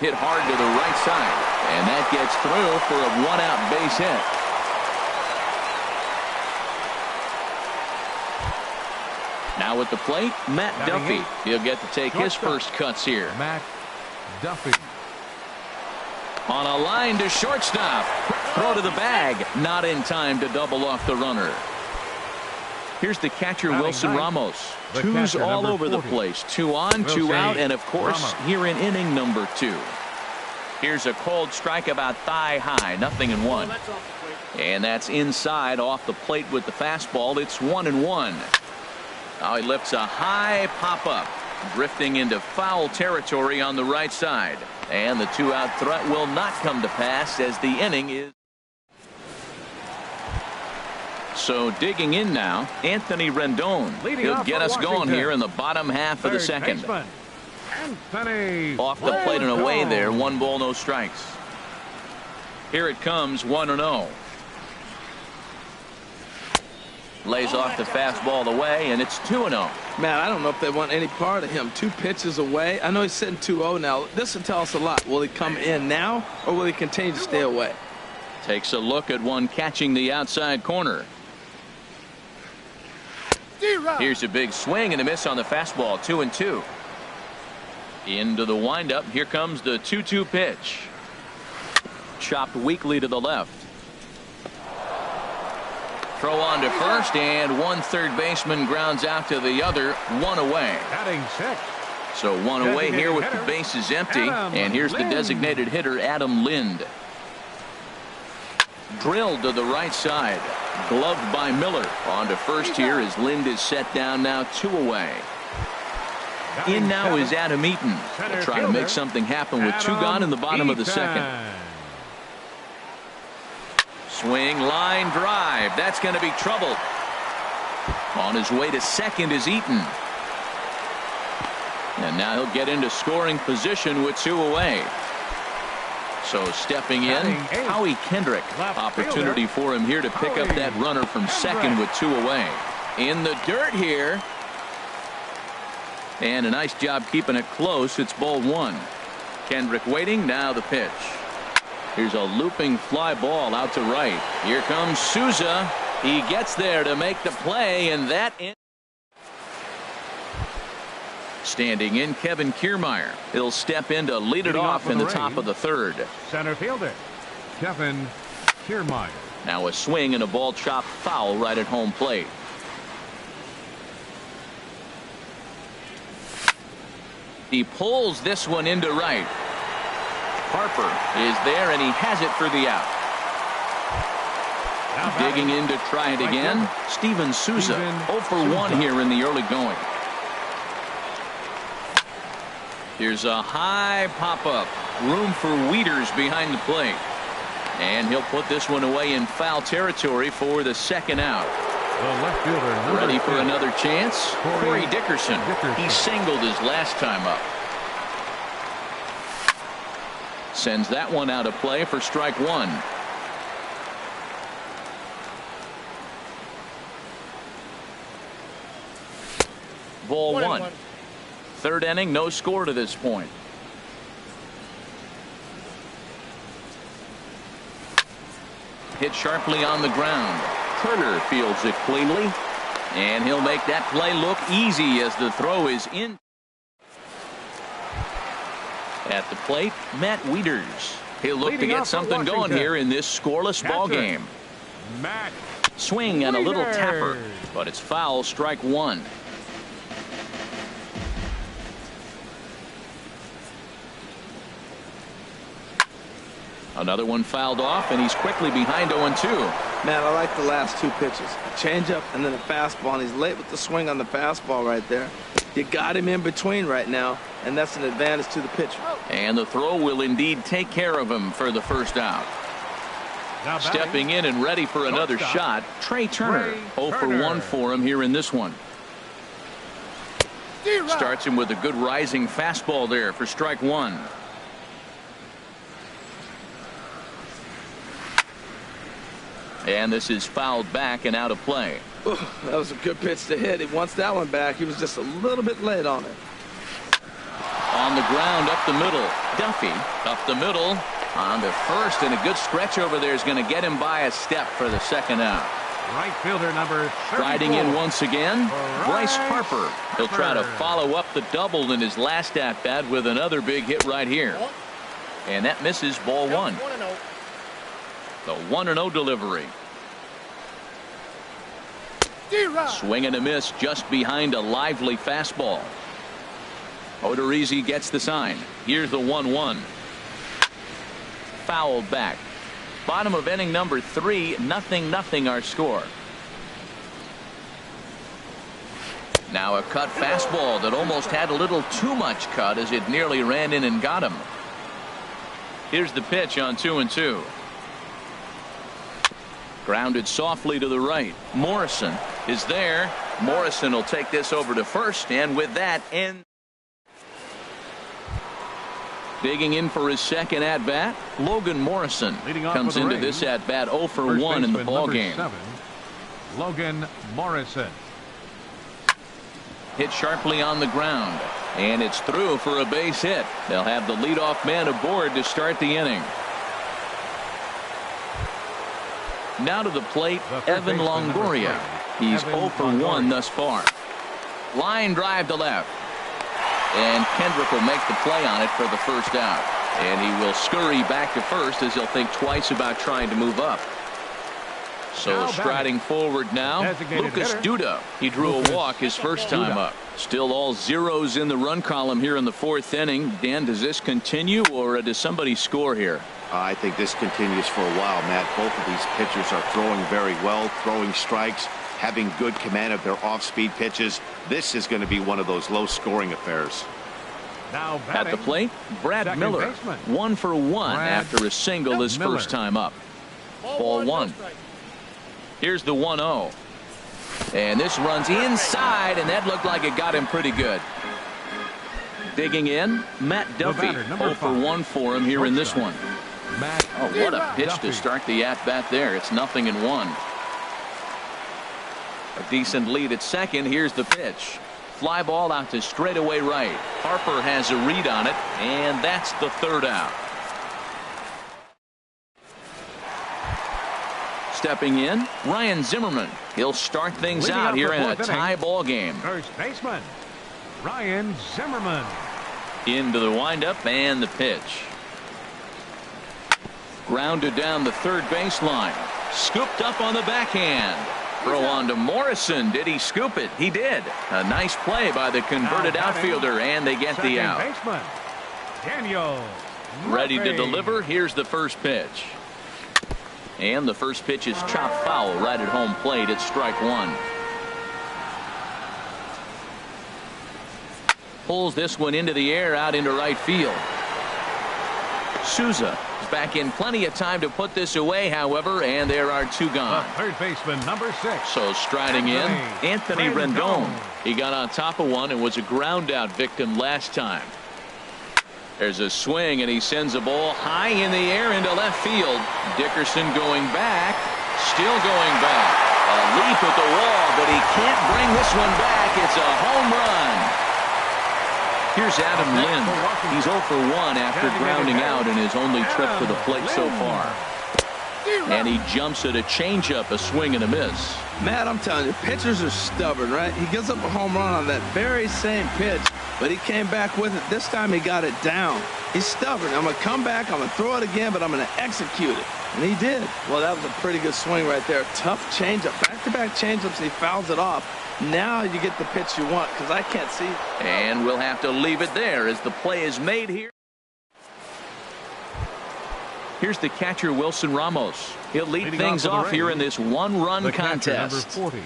Hit hard to the right side, and that gets through for a 1-out base hit. Now at the plate, Matt Duffy. He'll get to take his first cuts here. Matt Duffy. On a line to shortstop. Throw to the bag. Not in time to double off the runner. Here's the catcher, Wilson Ramos. Twos all over the place. 2 on, 2 out, and of course, here in inning number 2. Here's a cold strike about thigh high. 0-1. And that's inside off the plate with the fastball. It's 1-1. Now he lifts a high pop-up, drifting into foul territory on the right side. And the 2-out threat will not come to pass as the inning is. So digging in now, Anthony Rendon. He'll get us going here in the bottom half of the second. Anthony Off the plate and away there. 1 ball, no strikes. Here it comes, 1-0. Lays off the fastball away, and it's 2-0. Man, I don't know if they want any part of him. 2 pitches away. I know he's sitting 2-0 now. This will tell us a lot. Will he come in now, or will he continue to stay away? Takes a look at one catching the outside corner. Here's a big swing and a miss on the fastball. 2-2. Into the windup. Here comes the 2-2 pitch. Chopped weakly to the left. Throw on to first, and one third baseman grounds out to the other. 1 away. Batting 6. So 1 away here with the bases empty. And here's the designated hitter, Adam Lind. Drilled to the right side. Gloved by Miller. On to first here as Lind is set down now. 2 away. In now is Adam Eaton. We'll try to make something happen with 2 gone in the bottom of the second. Swing, line drive. That's going to be trouble. On his way to second is Eaton. And now he'll get into scoring position with 2 away. So stepping in, Howie Kendrick. Opportunity for him here to pick up that runner from second with 2 away. In the dirt here. And a nice job keeping it close. It's ball 1. Kendrick waiting. Now the pitch. Here's a looping fly ball out to right. Here comes Souza. He gets there to make the play, and that ends. Standing in, Kevin Kiermaier. He'll step in to lead it off in the top of the 3rd. Center fielder, Kevin Kiermaier. Now a swing and a ball chopped foul right at home plate. He pulls this one into right. Harper is there, and he has it for the out. Digging in to try it again. Steven Souza, 0 for 1 here in the early going. Here's a high pop-up. Room for Wieters behind the plate. And he'll put this one away in foul territory for the 2nd out. The left fielder, ready for another chance. Corey Dickerson. He singled his last time up. Sends that one out of play for strike 1. Ball 1. 3rd inning, no score to this point. Hit sharply on the ground. Turner fields it cleanly, and he'll make that play look easy as the throw is in. At the plate, Matt Wieters. He'll look to get something going here in this scoreless ball game. Matt Swing and a little tapper, but it's foul, strike 1. Another one fouled off, and he's quickly behind 0-2. Man, I like the last 2 pitches. A changeup and then a fastball, and he's late with the swing on the fastball right there. You got him in between right now, and that's an advantage to the pitcher. And the throw will indeed take care of him for the 1st out. Stepping in and ready for another shot, Trey Turner. 0 for 1 for him here in this one. Starts him with a good rising fastball there for strike 1. And this is fouled back and out of play. Ooh, that was a good pitch to hit. He wants that one back. He was just a little bit late on it. On the ground up the middle. Duffy up the middle on the first, and a good stretch over there is going to get him by a step for the 2nd out. Right fielder number 34. Riding in once again, Bryce Harper. He'll try to follow up the double in his last at bat with another big hit right here. And that misses, ball 1. The 1-0 delivery. Swing and a miss just behind a lively fastball. Odorizzi gets the sign. Here's the 1-1. Fouled back. Bottom of inning number 3, 0-0 our score. Now a cut fastball that almost had a little too much cut as it nearly ran in and got him. Here's the pitch on 2-2. Grounded softly to the right. Morrison is there. Morrison will take this over to first, and with that end. Digging in for his 2nd at bat, Logan Morrison comes into this at bat 0 for 1 in the ball game. 7, Logan Morrison. Hit sharply on the ground, and it's through for a base hit. They'll have the leadoff man aboard to start the inning. Now to the plate, Evan Longoria. He's 0 for 1 thus far. Line drive to left. And Kendrick will make the play on it for the 1st out. And he will scurry back to first as he'll think twice about trying to move up. So striding forward now, Lucas Duda. He drew a walk his first time up. Still all zeros in the run column here in the 4th inning. Dan, does this continue, or does somebody score here? I think this continues for a while, Matt. Both of these pitchers are throwing very well, throwing strikes, having good command of their off-speed pitches. This is going to be one of those low-scoring affairs. Now at the plate, Brad Miller. 1 for 1 after a single his first time up. Ball 1. Here's the 1-0. And this runs inside, and that looked like it got him pretty good. Digging in, Matt Duffy. 0 for 1 for him here in this one. Matt. Oh, what a pitch Duffy. to start the at-bat there. It's 0-1. A decent lead at second. Here's the pitch. Fly ball out to straightaway right. Harper has a read on it, and that's the third out. Stepping in, Ryan Zimmerman. He'll start things Leading out up here the in a fourth inning. tie ball game. First baseman, Ryan Zimmerman. Into the windup and the pitch. Grounded down the third baseline. Scooped up on the backhand. Throw on to Morrison. Did he scoop it? He did. A nice play by the converted Now batting, outfielder, and they get the second out. baseman, Daniel Ready to Murphy. deliver. Here's the first pitch. And the first pitch is chopped foul right at home plate. It's strike one. Pulls this one into the air out into right field. Souza is back in plenty of time to put this away, however, and there are two The gone. third baseman, number 6. So striding in, Anthony Rendon. Rendon. He got on top of one and was a ground out victim last time. There's a swing, and he sends a ball high in the air into left field. Dickerson going back, still going back. A leap at the wall, but he can't bring this one back. It's a home run. Here's Adam Lind. He's 0 for 1 after grounding out in his only trip to the plate so far. And he jumps at a changeup, a swing and a miss. Matt, I'm telling you, pitchers are stubborn, right? He gives up a home run on that very same pitch, but he came back with it. This time he got it down. He's stubborn. I'm going to come back, I'm going to throw it again, but I'm going to execute it. And he did. Well, that was a pretty good swing right there. Tough changeup. Back-to-back changeups, he fouls it off. Now you get the pitch you want, because I can't see. And we'll have to leave it there as the play is made here. Here's the catcher, Wilson Ramos. He'll lead Leading things off for the off here in Rays, this one-run The catcher, contest. number 40,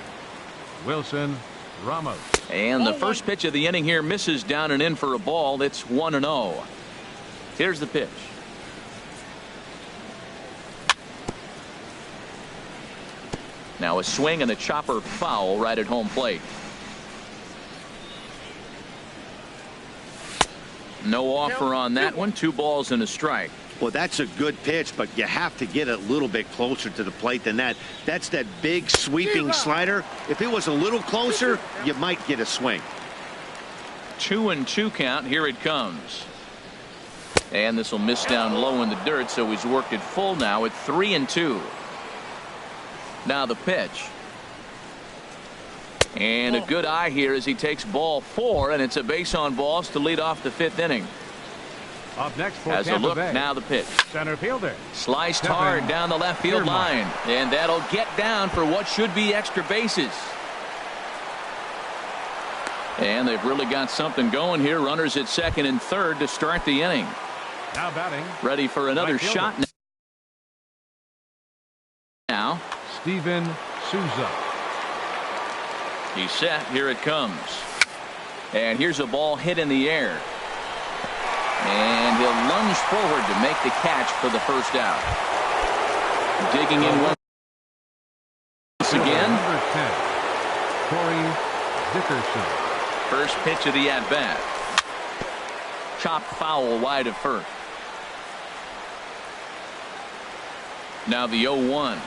Wilson Ramos. And the first pitch of the inning here misses down and in for a ball. It's 1-0. Here's the pitch. Now a swing and a chopper foul right at home plate. No offer on that one. 2 balls and a strike. Well, that's a good pitch, but you have to get it a little bit closer to the plate than that. That's that big sweeping slider. If it was a little closer, you might get a swing. 2-2 count. Here it comes. And this will miss down low in the dirt, so he's worked it full now at 3-2. Now the pitch. And a good eye here as he takes ball 4, and it's a base on balls to lead off the 5th inning. Up next for As a Tampa look, Bay, now the pitch. center fielder. Sliced Kevin hard down the left field Kor-Mars. line. And that'll get down for what should be extra bases. And they've really got something going here. Runners at second and third to start the inning. Now batting, Ready for another right fielder. shot now. Steven Souza. He's set. Here it comes. And here's a ball hit in the air. And he'll lunge forward to make the catch for the first out. Digging in once again. Number 10, Corey Dickerson. First pitch of the at-bat. Chopped foul wide of first. Now the 0-1.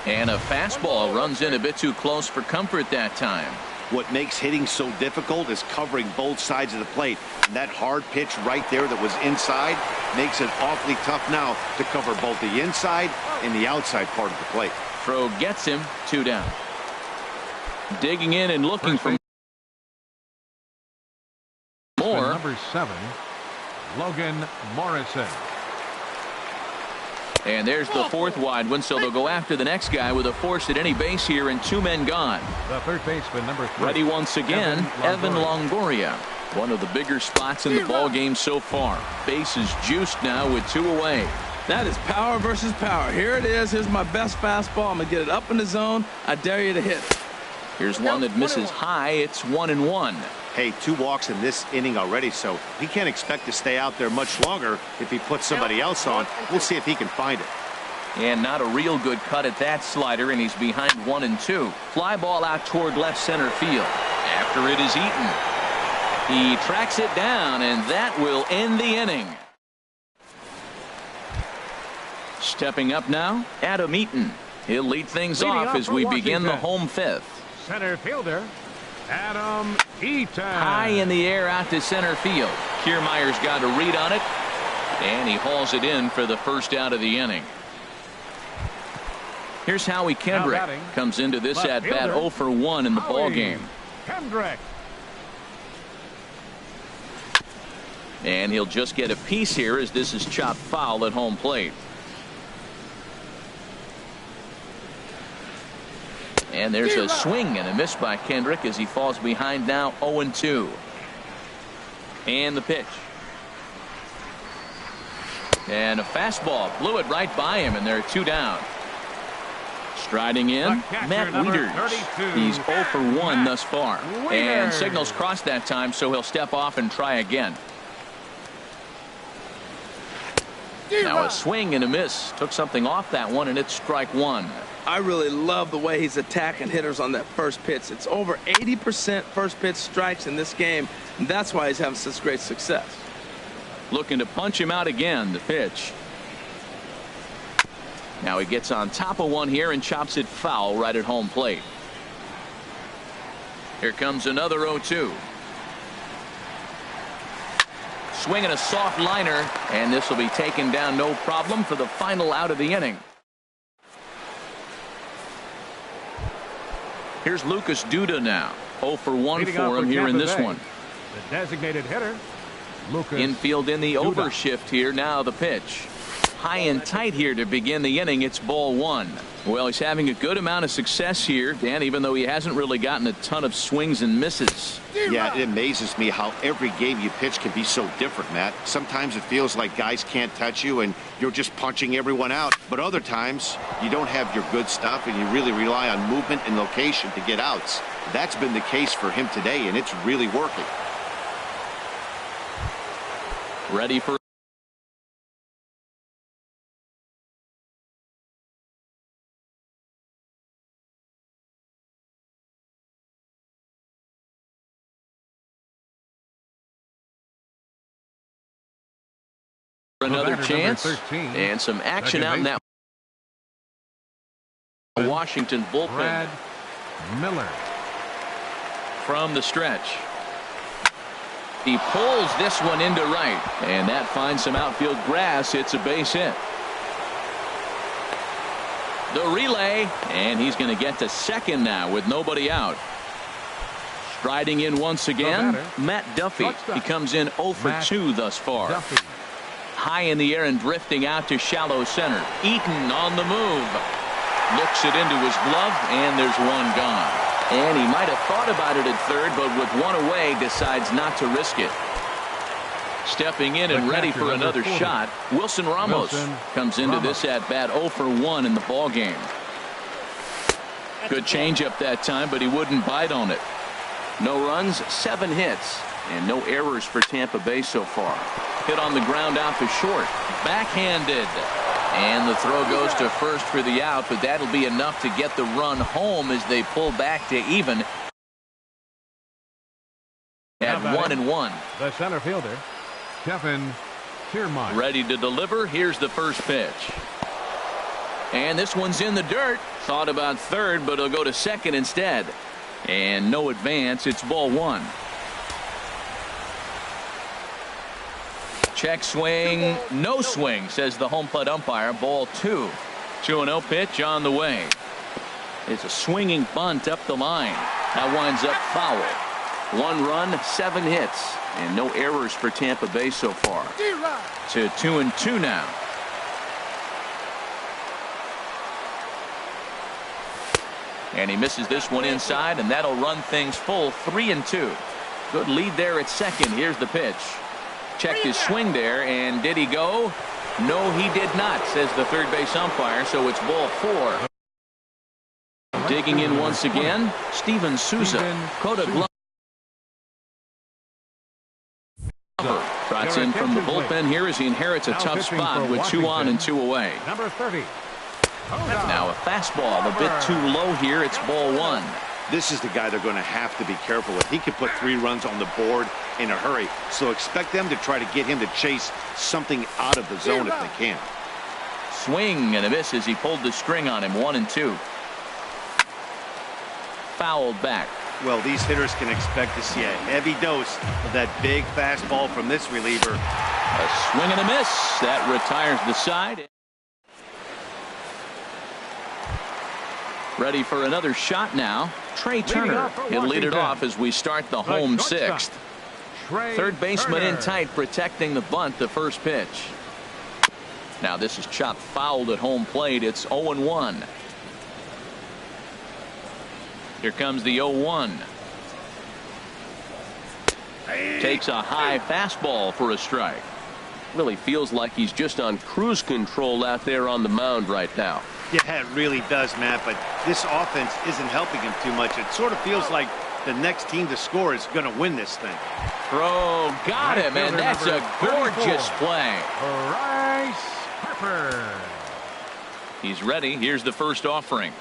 And a fastball runs in a bit too close for comfort that time. What makes hitting so difficult is covering both sides of the plate. And that hard pitch right there that was inside makes it awfully tough now to cover both the inside and the outside part of the plate. Throw gets him. 2 down. Digging in and looking for more. Number 7, Logan Morrison. And there's the 4th wide one, so they'll go after the next guy with a force at any base here and 2 men gone. The third baseman, number 3. Ready once again, Evan Longoria. One of the bigger spots in the ball game so far. Bases juiced now with 2 away. That is power versus power. Here it is. Here's my best fastball. I'm going to get it up in the zone. I dare you to hit. Here's one that misses high. It's 1-1. Hey, 2 walks in this inning already, so he can't expect to stay out there much longer if he puts somebody else on. We'll see if he can find it. And not a real good cut at that slider, and he's behind 1-2. Fly ball out toward left center field. After it is eaten. He tracks it down, and that will end the inning. Stepping up now, Adam Eaton. He'll lead things Leading off off as for we begin the Washington. home fifth. Center fielder, Adam Eaton. High in the air out to center field. Kiermaier's got a read on it, and he hauls it in for the first out of the inning. Here's Howie Kendrick. batting, Comes into this left at-bat fielder, 0 for 1 in the ball Howie game. Kendrick. And he'll just get a piece here as this is chopped foul at home plate. And there's a swing and a miss by Kendrick as he falls behind now 0-2. And the pitch. And a fastball blew it right by him, and there are 2 down. Striding in, The catcher, Matt number Wieters. 32, He's 0 for 1 thus far. Wieters. And signals crossed that time, so he'll step off and try again. Now a swing and a miss. Took something off that one, and it's strike 1. I really love the way he's attacking hitters on that first pitch. It's over 80% first pitch strikes in this game, and that's why he's having such great success. Looking to punch him out again. The pitch. Now he gets on top of one here and chops it foul right at home plate. Here comes another 0-2. Swinging a soft liner, and this will be taken down no problem for the final out of the inning. Here's Lucas Duda now. 0 for 1 Leading for off him here in Tampa this Bay, one. The designated hitter, Lucas Infield in the Duda. overshift here. Now the pitch. High and tight here to begin the inning. It's ball 1. Well, he's having a good amount of success here, Dan, even though he hasn't really gotten a ton of swings and misses. Yeah, it amazes me how every game you pitch can be so different, Matt. Sometimes it feels like guys can't touch you and you're just punching everyone out. But other times you don't have your good stuff and you really rely on movement and location to get outs. That's been the case for him today, and it's really working. Ready for another batter, chance, number 13, and some action second out in that baseman, Washington bullpen Brad Miller. from the stretch. He pulls this one into right, and that finds some outfield grass. It's a base hit. The relay, and he's going to get to second now with nobody out. Striding in once again, batter, Matt Duffy. shortstop, He comes in 0 for Matt 2 thus far. Duffy. High in the air and drifting out to shallow center. Eaton on the move. Looks it into his glove, and there's one gone. And he might have thought about it at third, but with one away, decides not to risk it. Stepping in and The ready catcher, for number another 40, shot, Wilson Ramos comes into this at-bat 0 for 1 in the ball game. Good changeup that time, but he wouldn't bite on it. No runs, 7 hits, and no errors for Tampa Bay so far. Hit on the ground out to short. Backhanded. And the throw goes to first for the out, but that'll be enough to get the run home as they pull back to even at 1-1. The center fielder, Kevin Kiermaier. Ready to deliver. Here's the first pitch. And this one's in the dirt. Thought about third, but it'll go to second instead. And no advance. It's ball 1. Check swing, no swing, says the home plate umpire. Ball 2. 2-0 pitch on the way. It's a swinging bunt up the line. That winds up foul. 1 run, 7 hits, and no errors for Tampa Bay so far. To 2-2 now. And he misses this one inside, and that'll run things full. 3-2. Good lead there at second. Here's the pitch. Checked his swing there, and did he go? No, he did not, says the third base umpire, so it's ball 4. Digging in once again, Steven Souza. Coda glove. Trots in from the bullpen here as he inherits a tough spot with 2 on and 2 away. Number 30. Now a fastball a bit too low here. It's ball 1. This is the guy they're going to have to be careful with. He could put 3 runs on the board in a hurry, so expect them to try to get him to chase something out of the zone if they can. swing and a miss as he pulled the string on him. 1-2. Fouled back. Well, these hitters can expect to see a heavy dose of that big fastball from this reliever. A swing and a miss. That retires the side. Ready for another shot now. Trey Turner. He'll lead it off as we start the home sixth. Third baseman in tight, protecting the bunt, the first pitch. Now this is chopped fouled at home plate. It's 0-1. Here comes the 0-1. Takes a high fastball for a strike. Really feels like he's just on cruise control out there on the mound right now. Yeah, it really does, Matt, but this offense isn't helping him too much. It sort of feels like the next team to score is going to win this thing. Throw, got him, and that's a gorgeous play. Bryce Harper. He's ready. Here's the first offering.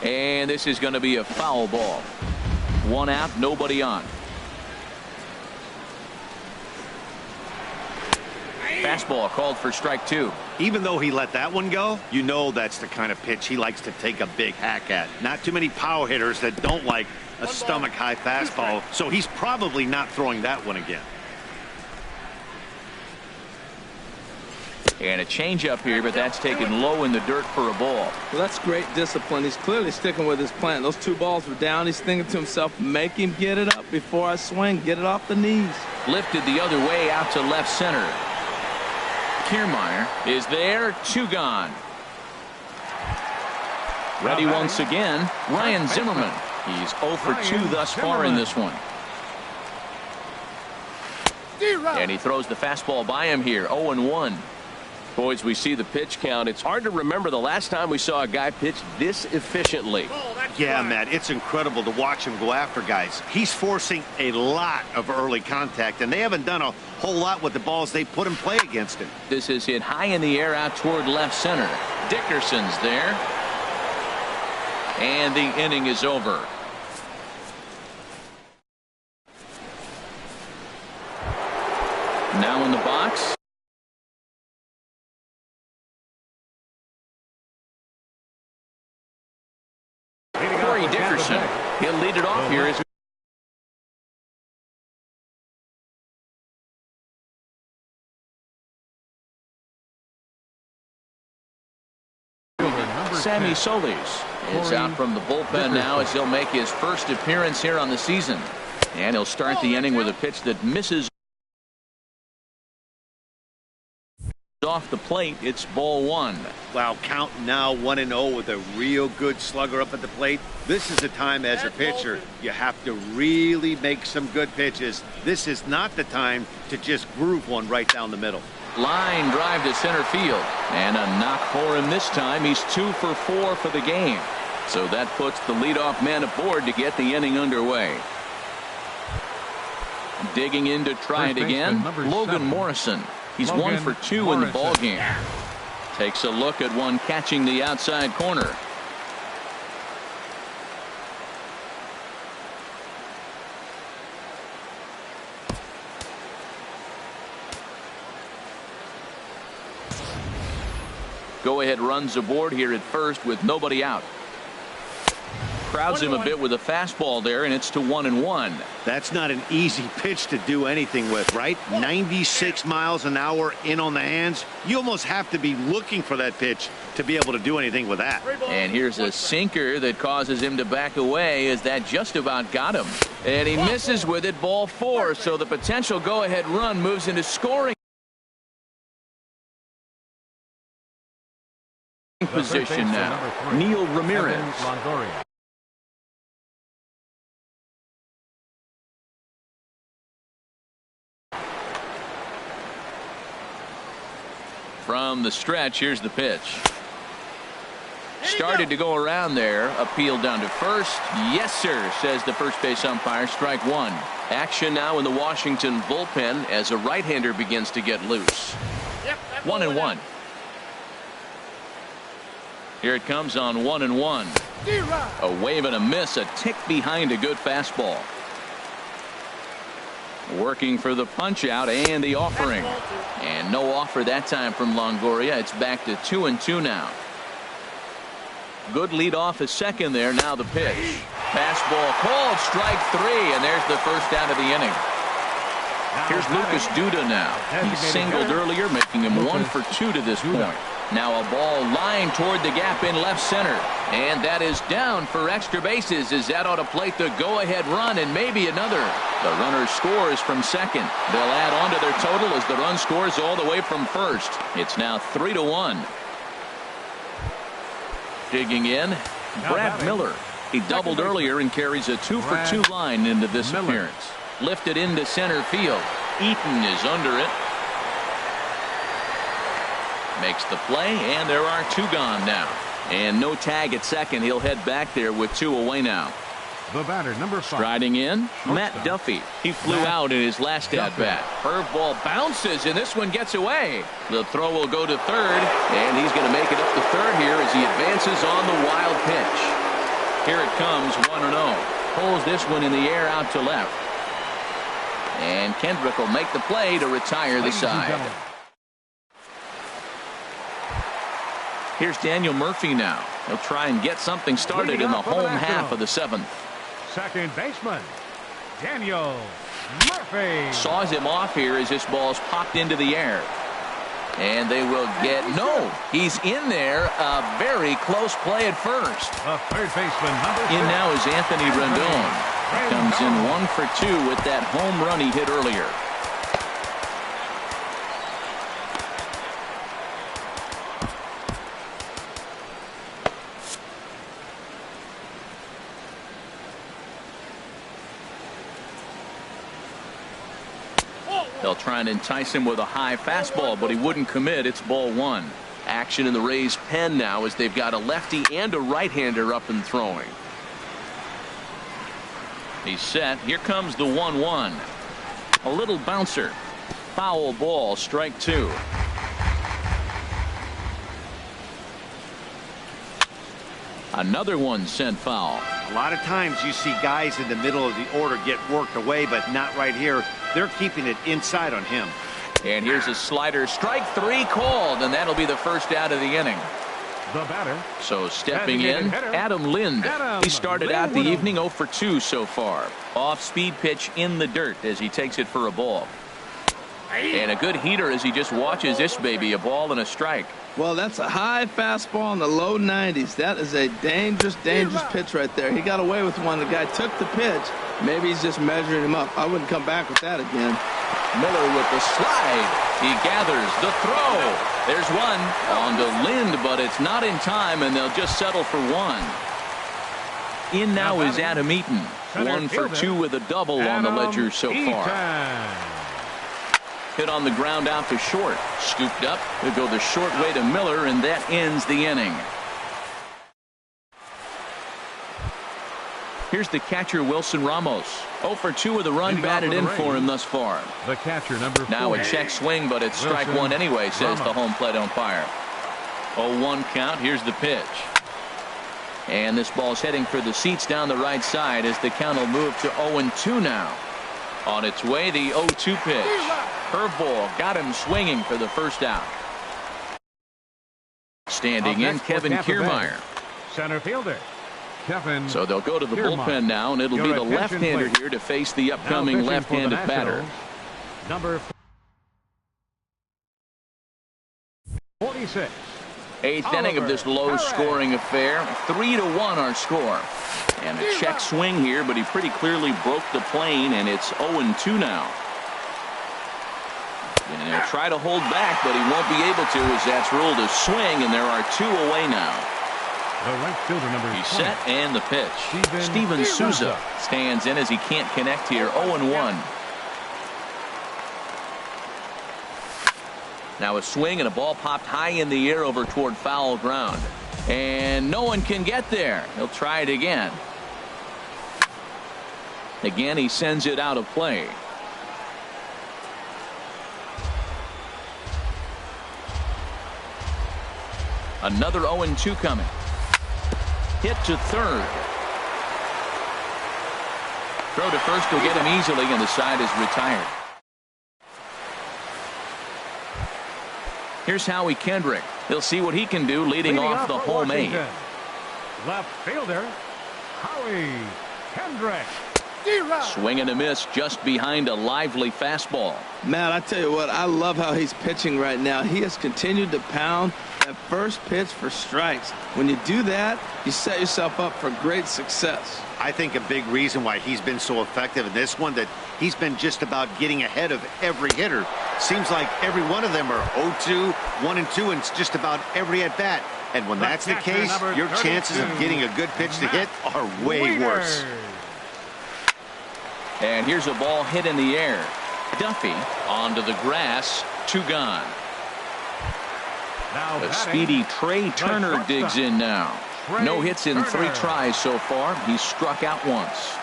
And this is going to be a foul ball. One out, nobody on. Fastball called for strike two. Even though he let that one go, you know that's the kind of pitch he likes to take a big hack at. Not too many power hitters that don't like a stomach-high fastball, so he's probably not throwing that one again. And a changeup here, but that's taken low in the dirt for a ball. Well, that's great discipline. He's clearly sticking with his plan. Those two balls were down. He's thinking to himself, make him get it up before I swing. Get it off the knees. Lifted the other way out to left center. Kiermaier is there. Two gone. Ready once again. Ryan Zimmerman. He's 0 for 2 thus far in this one. And he throws the fastball by him here. 0-1. Boys, we see the pitch count. It's hard to remember the last time we saw a guy pitch this efficiently. Yeah, Matt, it's incredible to watch him go after guys. He's forcing a lot of early contact, and they haven't done a whole lot with the balls they put in play against him. This is hit high in the air out toward left center. Dickerson's there. And the inning is over. Now in the box. Dickerson. He'll lead it off here as Sammy Solis is out from the bullpen now as he'll make his first appearance here on the season. And he'll start the inning with a pitch that misses off the plate. It's ball one. Wow, count now 1-0 with a real good slugger up at the plate. This is the time as a pitcher you have to really make some good pitches. This is not the time to just groove one right down the middle. Line drive to center field, and a knock for him this time. He's 2 for 4 for the game. So that puts the leadoff man aboard to get the inning underway. Digging in to try it again, Logan Morrison. He's 1 for 2 in the ball game. Takes a look at one catching the outside corner. Go-ahead runs aboard here at first with nobody out. Crowds him a bit with a fastball there, and it's to 1-1. That's not an easy pitch to do anything with, right? 96 miles an hour in on the hands. You almost have to be looking for that pitch to be able to do anything with that. And here's a sinker that causes him to back away as that just about got him. And he misses with it, ball 4. So the potential go-ahead run moves into scoring position now. Neil Ramirez. From the stretch, here's the pitch. Started to go around there. Appealed down to first. Yes, sir, says the first base umpire. Strike one. Action now in the Washington bullpen as a right-hander begins to get loose. 1-1. Here it comes on 1-1. A wave and a miss, a tick behind a good fastball. Working for the punch out and the offering. And no offer that time from Longoria. It's back to 2-2 now. Good lead off a second there. Now the pitch. Fastball called, strike 3, and there's the first out of the inning. Here's Lucas Duda now. He singled earlier, making him 1 for 2 to this point. Now a ball lined toward the gap in left center. And that is down for extra bases as that ought to plate the go-ahead run and maybe another. The runner scores from second. They'll add on to their total as the run scores all the way from first. It's now 3-1. Digging in, Brad Miller. He doubled earlier and carries a 2 for 2 line into this appearance. Lifted into center field. Eaton is under it. Makes the play, and there are 2 gone now. And no tag at second. He'll head back there with 2 away now. The batter, number 5. Striding in, Matt Duffy. He flew out in his last at-bat. Curveball bounces, and this one gets away. The throw will go to third, and he's going to make it up to third here as he advances on the wild pitch. Here it comes, 1-0. Pulls this one in the air out to left. And Kendrick will make the play to retire the side. Here's Daniel Murphy now. He'll try and get something started in the home half of the 7th. Second baseman, Daniel Murphy. Saws him off here as this ball's popped into the air. And they will get, no, he's in there. A very close play at first. The third baseman, number 6. In now is Anthony Rendon. Comes in 1 for 2 with that home run he hit earlier. They'll try and entice him with a high fastball, but he wouldn't commit. It's ball 1. Action in the Rays pen now as they've got a lefty and a right-hander up and throwing. He's set. Here comes the 1-1. A little bouncer. Foul ball, strike 2. Another one sent foul. A lot of times you see guys in the middle of the order get worked away, but not right here. They're keeping it inside on him. And here's a slider. Strike 3 called, and that'll be the first out of the inning. The batter. So stepping in, Adam Lind. He started out the evening 0 for 2 so far. Off-speed pitch in the dirt as he takes it for a ball. And a good heater as he just watches this baby, a ball and a strike. Well, that's a high fastball in the low 90s. That is a dangerous pitch right there. He got away with one. The guy took the pitch. Maybe he's just measuring him up. I wouldn't come back with that again. Miller with the slide. He gathers the throw. There's one on to Lind, but it's not in time, and they'll just settle for 1. In now is Adam Eaton. 1 for 2 with a double on the ledger so far. Hit on the ground out to short. Scooped up. He'll go the short way to Miller, and that ends the inning. Here's the catcher, Wilson Ramos. 0 for 2 with a run batted in for him thus far. The catcher, number 4. Now a check swing, but it's strike 1 anyway, says the home plate umpire. 0-1 count. Here's the pitch. And this ball's heading for the seats down the right side as the count will move to 0-2 now. On its way, the 0-2 pitch. Curveball got him swinging for the first out. Standing in, Kevin Kiermaier. Center fielder, Kevin. So they'll go to the bullpen now, and it'll be the left-hander here to face the upcoming left-handed batter. Number 46. 8th inning of this low-scoring affair. 3-1 our score. And a check swing here, but he pretty clearly broke the plane, and it's 0-2 now. And he'll try to hold back, but he won't be able to as that's ruled a swing, and there are 2 away now. The right fielder, number 20. He's set, and the pitch. Steven Souza stands in as he can't connect here. 0-1. Now a swing and a ball popped high in the air over toward foul ground. And no one can get there. He'll try it again. Again, he sends it out of play. Another 0-2 coming. Hit to third. Throw to first will get him easily, and the side is retired. Here's Howie Kendrick. He'll see what he can do leading off the home eight. Left fielder, Howie Kendrick. Swing and a miss just behind a lively fastball. Matt, I tell you what, I love how he's pitching right now. He has continued to pound that first pitch for strikes. When you do that, you set yourself up for great success. I think a big reason why he's been so effective in this one, that he's been just about getting ahead of every hitter. Seems like every one of them are 0-2, 1-2, and it's just about every at-bat. And when that's the case, your chances of getting a good pitch to hit are way worse. And here's a ball hit in the air. Duffy onto the grass, 2 gone. Now The speedy Trey Turner digs in now. No hits in 3 tries so far. He's struck out once.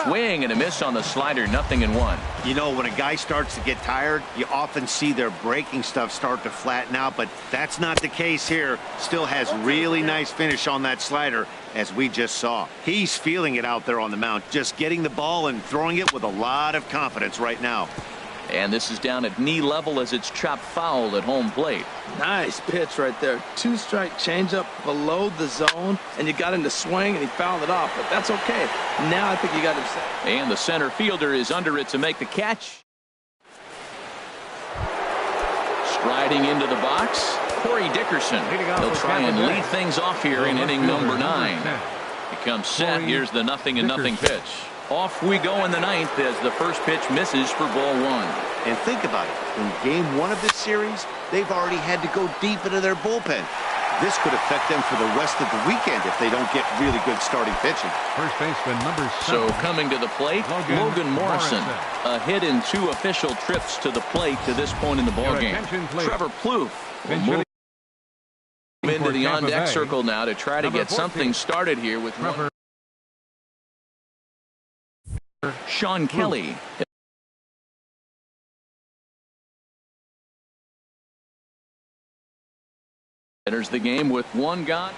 Swing and a miss on the slider, 0-1. You know, when a guy starts to get tired, you often see their breaking stuff start to flatten out, but that's not the case here. Still has really nice finish on that slider, as we just saw. He's feeling it out there on the mound, just getting the ball and throwing it with a lot of confidence right now. And this is down at knee level as it's chopped foul at home plate. Nice pitch right there. 2-strike changeup below the zone, and you got him to swing, and he fouled it off, but that's okay. Now I think you got him set. And the center fielder is under it to make the catch. Striding into the box, Corey Dickerson. He'll try and lead things off here in inning number 9. He comes set. Here's the 0-0 pitch. Off we go in the 9th as the first pitch misses for ball 1. And think about it. In game 1 of this series, they've already had to go deep into their bullpen. This could affect them for the rest of the weekend if they don't get really good starting pitching. First baseman number 7. So coming to the plate, Logan Morrison. A hit in 2 official trips to the plate to this point in the ballgame. Trevor Plouffe will move into the on-deck circle now to try to get something started here with Sean Kelly. Enters the game with 1 gone.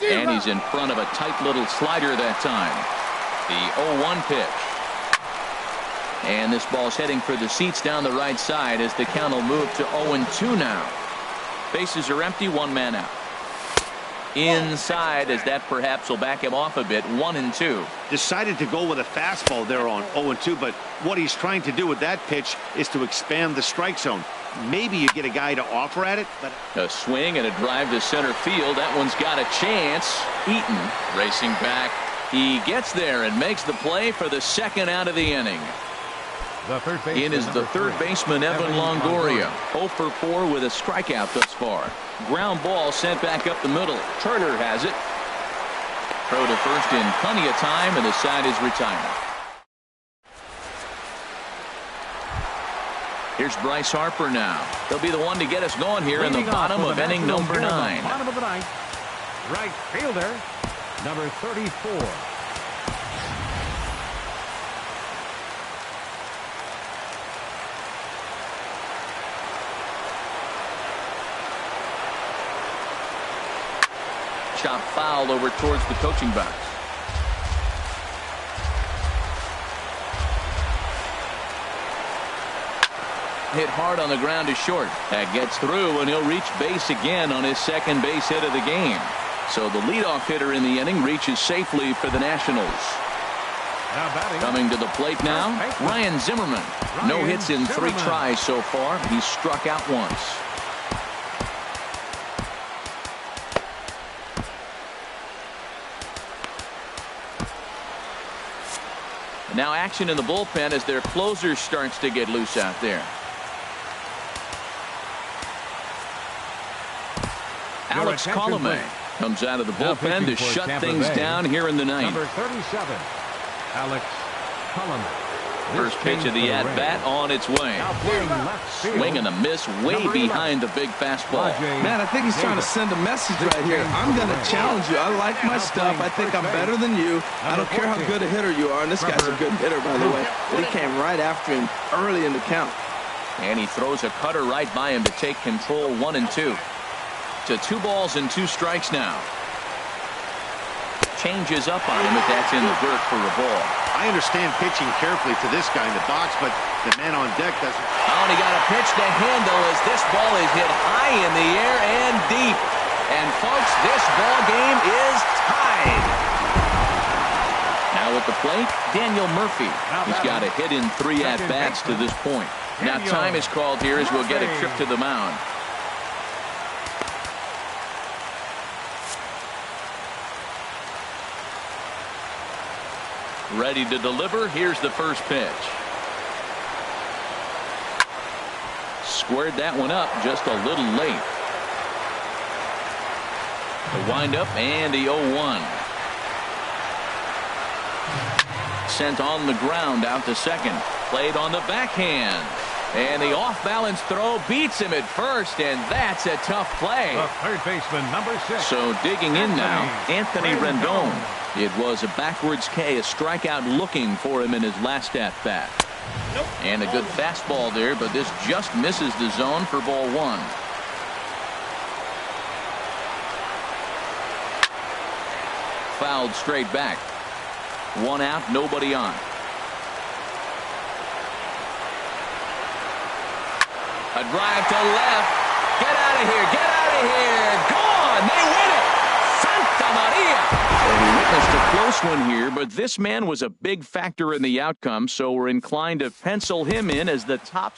And he's in front of a tight little slider that time. The 0-1 pitch. And this ball's heading for the seats down the right side as the count will move to 0-2 now. Bases are empty, 1 man out. Inside, as that perhaps will back him off a bit. 1-2. Decided to go with a fastball there on 0-2, but what he's trying to do with that pitch is to expand the strike zone. Maybe you get a guy to offer at it, but a swing and a drive to center field. That one's got a chance. Eaton racing back. He gets there and makes the play for the 2nd out of the inning. In is the third baseman, Evan Longoria. 0 for 4 with a strikeout thus far. Ground ball sent back up the middle. Turner has it. Throw to first in plenty of time, and the side is retired. Here's Bryce Harper now. He'll be the one to get us going here in the bottom of inning number 9. Bottom of the 9th. Right fielder, number 34. Chop foul over towards the coaching box. Hit hard on the ground to short. That gets through, and he'll reach base again on his 2nd base hit of the game. So the leadoff hitter in the inning reaches safely for the Nationals. Coming to the plate now, Ryan Zimmerman. No hits in 3 tries so far. He's struck out once. Now action in the bullpen as their closer starts to get loose out there. Alex Colomé comes out of the bullpen to shut things down here in the 9th. Number 37, Alex Colomé. First pitch of the at-bat on its way. Swing and a miss way behind the big fastball. Man, I think he's trying to send a message right here. I'm going to challenge you. I like my stuff. I think I'm better than you. I don't care how good a hitter you are. And this guy's a good hitter, by the way. But he came right after him early in the count. And he throws a cutter right by him to take control. 1-2. to 2 balls and 2 strikes now. Changes up on him, but that's in the dirt for a ball. I understand pitching carefully to this guy in the box, but the man on deck doesn't. Oh, and he got a pitch to handle as this ball is hit high in the air and deep. And folks, this ball game is tied. Now at the plate, Daniel Murphy. He's got a hit in 3 at-bats to this point. Now time is called here as we'll get a trip to the mound. Ready to deliver. Here's the first pitch. Squared that one up just a little late. The windup and the 0-1. Sent on the ground out to second. Played on the backhand. And the off-balance throw beats him at first, and that's a tough play. The third baseman, number 6. So digging in now, Anthony Rendon. It was a backwards K, a strikeout looking for him in his last at-bat. And a good fastball there, but this just misses the zone for ball 1. Fouled straight back. 1 out, nobody on. A drive to left. Get out of here. Get out of here. Gone. They win it. Santa Maria. Well, we witnessed a close one here, but this man was a big factor in the outcome, so we're inclined to pencil him in as the top